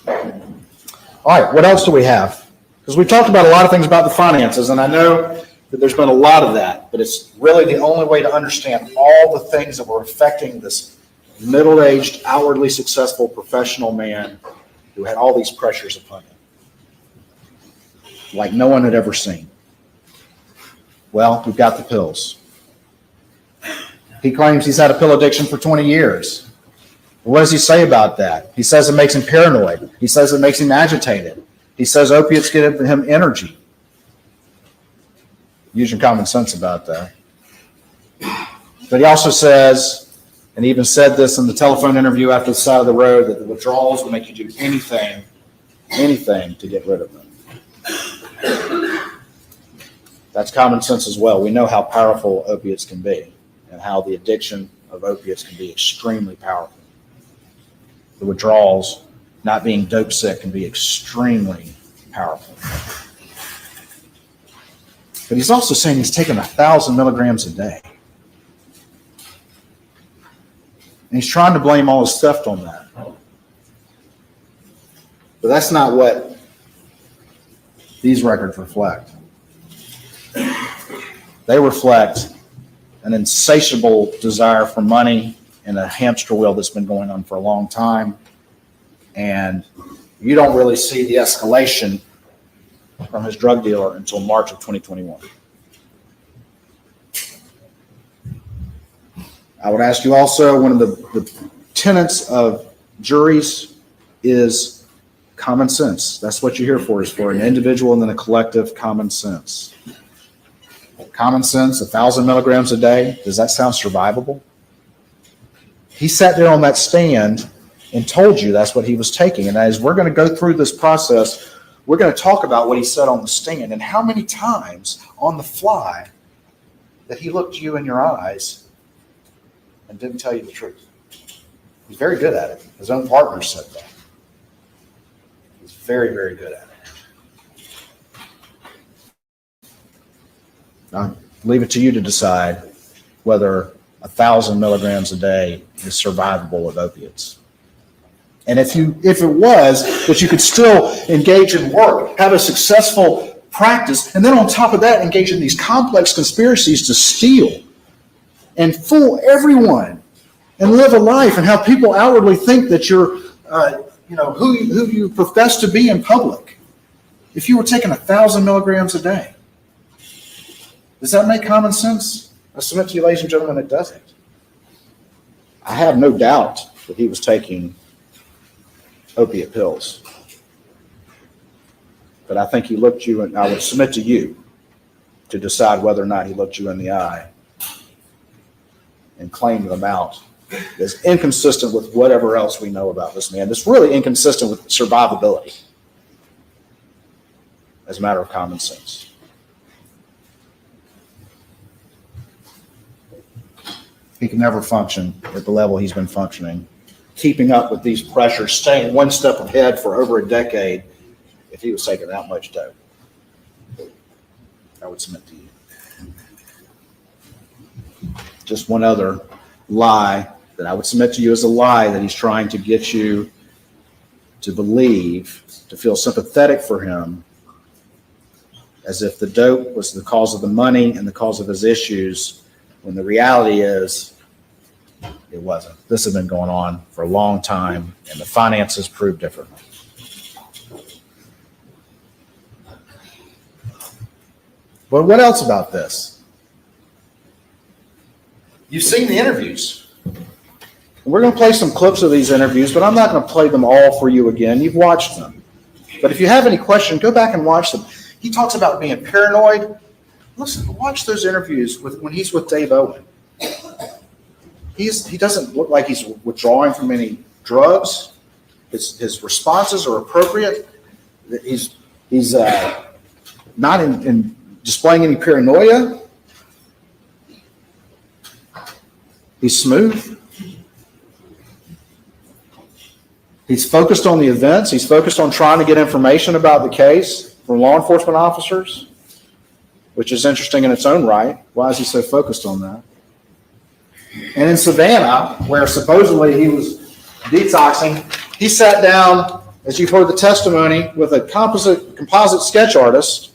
S4: All right, what else do we have? Because we talked about a lot of things about the finances, and I know that there's been a lot of that, but it's really the only way to understand all the things that were affecting this middle-aged, outwardly successful professional man who had all these pressures upon him, like no one had ever seen. Well, we've got the pills. He claims he's had a pill addiction for 20 years. What does he say about that? He says it makes him paranoid. He says it makes him agitated. He says opiates give him energy. Use your common sense about that. But he also says, and he even said this in the telephone interview after the side of the road, that the withdrawals will make you do anything to get rid of them. That's common sense as well. We know how powerful opiates can be and how the addiction of opiates can be extremely powerful. The withdrawals, not being dope sick, can be extremely powerful. But he's also saying he's taking 1,000 milligrams a day. And he's trying to blame all his theft on that. But that's not what these records reflect. They reflect an insatiable desire for money and a hamster wheel that's been going on for a long time. And you don't really see the escalation from his drug dealer until March of 2021. I would ask you also, one of the tenets of juries is common sense. That's what you're here for, is for an individual and then a collective common sense. Common sense, 1,000 milligrams a day, does that sound survivable? He sat there on that stand and told you that's what he was taking. And as we're going to go through this process, we're going to talk about what he said on the stand and how many times on the fly that he looked you in your eyes and didn't tell you the truth. He's very good at it. His own partner said that. He's very, very good at it. I leave it to you to decide whether 1,000 milligrams a day is survivable with opiates. And if it was, that you could still engage in work, have a successful practice, and then on top of that, engage in these complex conspiracies to steal and fool everyone and live a life and have people outwardly think that you're, who you profess to be in public. If you were taking 1,000 milligrams a day, does that make common sense? I submit to you, ladies and gentlemen, it doesn't. I have no doubt that he was taking opiate pills. But I think he looked you, and I would submit to you to decide whether or not he looked you in the eye and claimed them out as inconsistent with whatever else we know about this man. It's really inconsistent with survivability as a matter of common sense. He can never function at the level he's been functioning, keeping up with these pressures, staying one step ahead for over a decade if he was taking that much dope. I would submit to you. Just one other lie that I would submit to you as a lie that he's trying to get you to believe, to feel sympathetic for him, as if the dope was the cause of the money and the cause of his issues, when the reality is it wasn't. This had been going on for a long time, and the finances proved differently. But what else about this? You've seen the interviews. We're going to play some clips of these interviews, but I'm not going to play them all for you again. You've watched them. But if you have any questions, go back and watch them. He talks about being paranoid. Listen, watch those interviews when he's with Dave Owen. He doesn't look like he's withdrawing from any drugs. His responses are appropriate. He's not in displaying any paranoia. He's smooth. He's focused on the events. He's focused on trying to get information about the case from law enforcement officers, which is interesting in its own right. Why is he so focused on that? And in Savannah, where supposedly he was detoxing, he sat down, as you've heard the testimony, with a composite sketch artist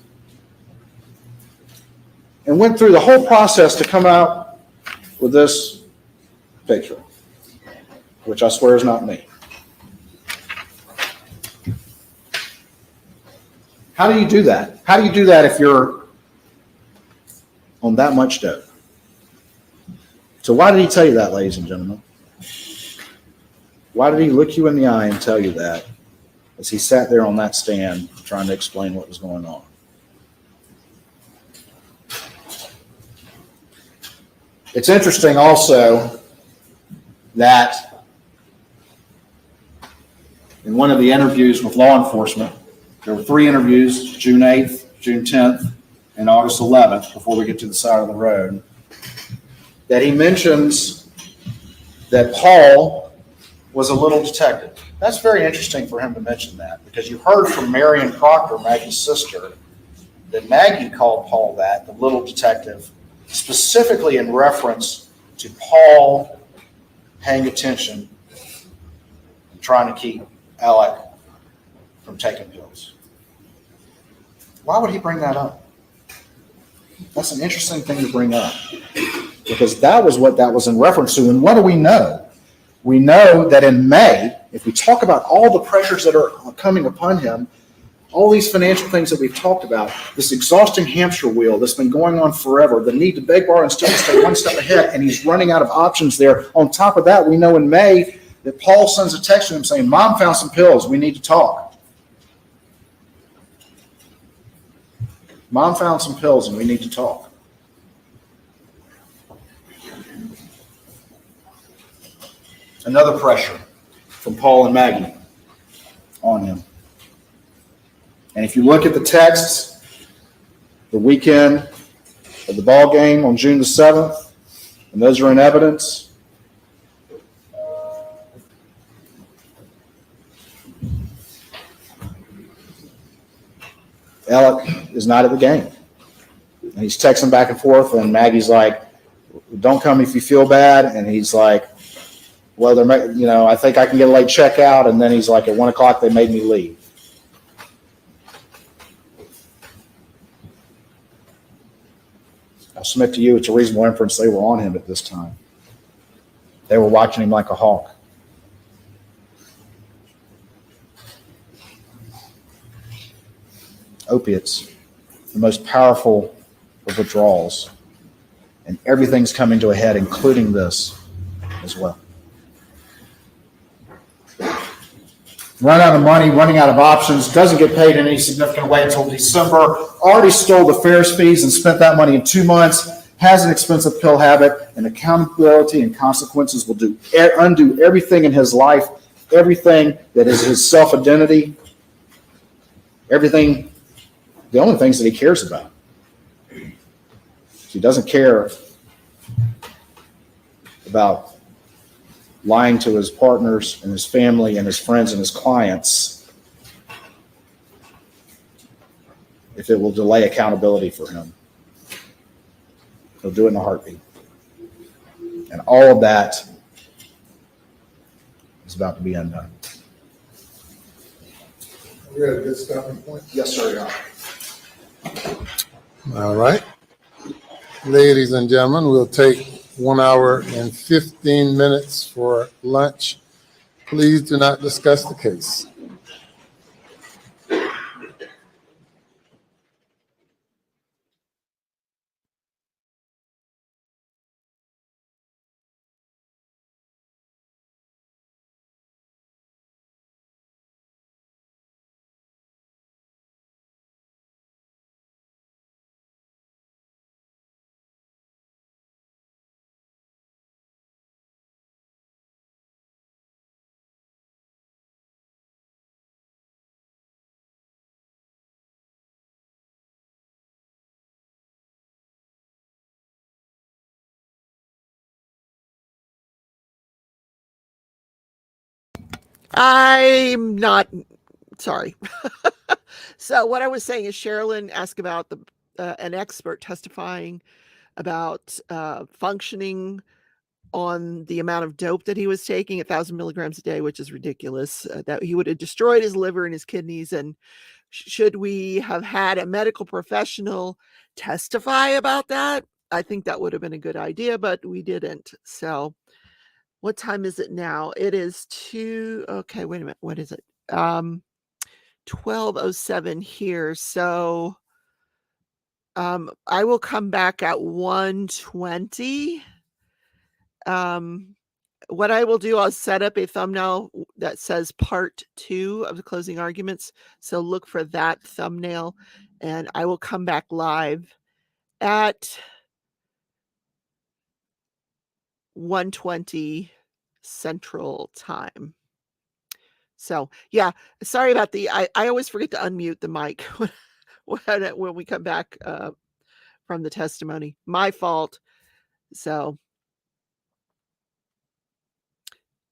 S4: and went through the whole process to come out with this picture, which I swear is not me. How do you do that? How do you do that if you're on that much dope? So why did he tell you that, ladies and gentlemen? Why did he look you in the eye and tell you that as he sat there on that stand trying to explain what was going on? It's interesting also that in one of the interviews with law enforcement, there were 3 interviews, June 8th, June 10th, and August 11th, before we get to the side of the road, that he mentions that Paul was a little detective. That's very interesting for him to mention that, because you heard from Marion Proctor, Maggie's sister, that Maggie called Paul that, the little detective, specifically in reference to Paul paying attention and trying to keep Alec from taking pills. Why would he bring that up? That's an interesting thing to bring up, because that was what that was in reference to. And what do we know? We know that in May, if we talk about all the pressures that are coming upon him, all these financial things that we've talked about, this exhausting hamster wheel that's been going on forever, the need to beg, borrow, and steal to stay one step ahead, and he's running out of options there. On top of that, we know in May that Paul sends a text to him saying, "Mom found some pills. We need to talk." Mom found some pills and we need to talk. Another pressure from Paul and Maggie on him. And if you look at the texts, the weekend of the ball game on June the 7th, and those are in evidence, Alec is not at the game. And he's texting back and forth, and Maggie's like, don't come if you feel bad. And he's like, well, I think I can get a late checkout. And then he's like, at 1 o'clock, they made me leave. I'll submit to you, it's a reasonable inference they were on him at this time. They were watching him like a hawk. Opiates, the most powerful of withdrawals. And everything's coming to a head, including this as well. Run out of money, running out of options, doesn't get paid in any significant way until December, already stole the Ferris fees and spent that money in 2 months, has an expensive pill habit, and accountability and consequences will undo everything in his life, everything that is his self-identity, everything, the only things that he cares about. He doesn't care about lying to his partners and his family and his friends and his clients if it will delay accountability for him. He'll do it in a heartbeat. And all of that is about to be undone.
S2: We're at a good stopping point.
S4: Yes, sir, Your Honor.
S2: All right. Ladies and gentlemen, we'll take 1 hour and 15 minutes for lunch. Please do not discuss the case.
S1: I'm not sorry. So what I was saying is Sherilyn asked about an expert testifying about functioning on the amount of dope that he was taking, 1,000 milligrams a day, which is ridiculous, that he would have destroyed his liver and his kidneys. And should we have had a medical professional testify about that? I think that would have been a good idea, but we didn't. So what time is it now? It is okay, wait a minute. What is it? 12:07 here. So I will come back at 1:20. What I will do, I'll set up a thumbnail that says part 2 of the closing arguments. So look for that thumbnail, and I will come back live at 1:20 Central Time. So yeah, sorry about I always forget to unmute the mic when we come back from the testimony. My fault. So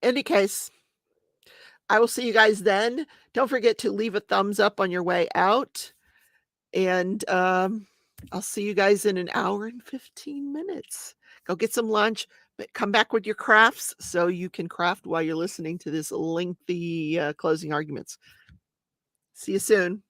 S1: any case, I will see you guys then. Don't forget to leave a thumbs up on your way out. And I'll see you guys in 1 hour and 15 minutes. Go get some lunch, but come back with your crafts so you can craft while you're listening to this lengthy closing arguments. See you soon.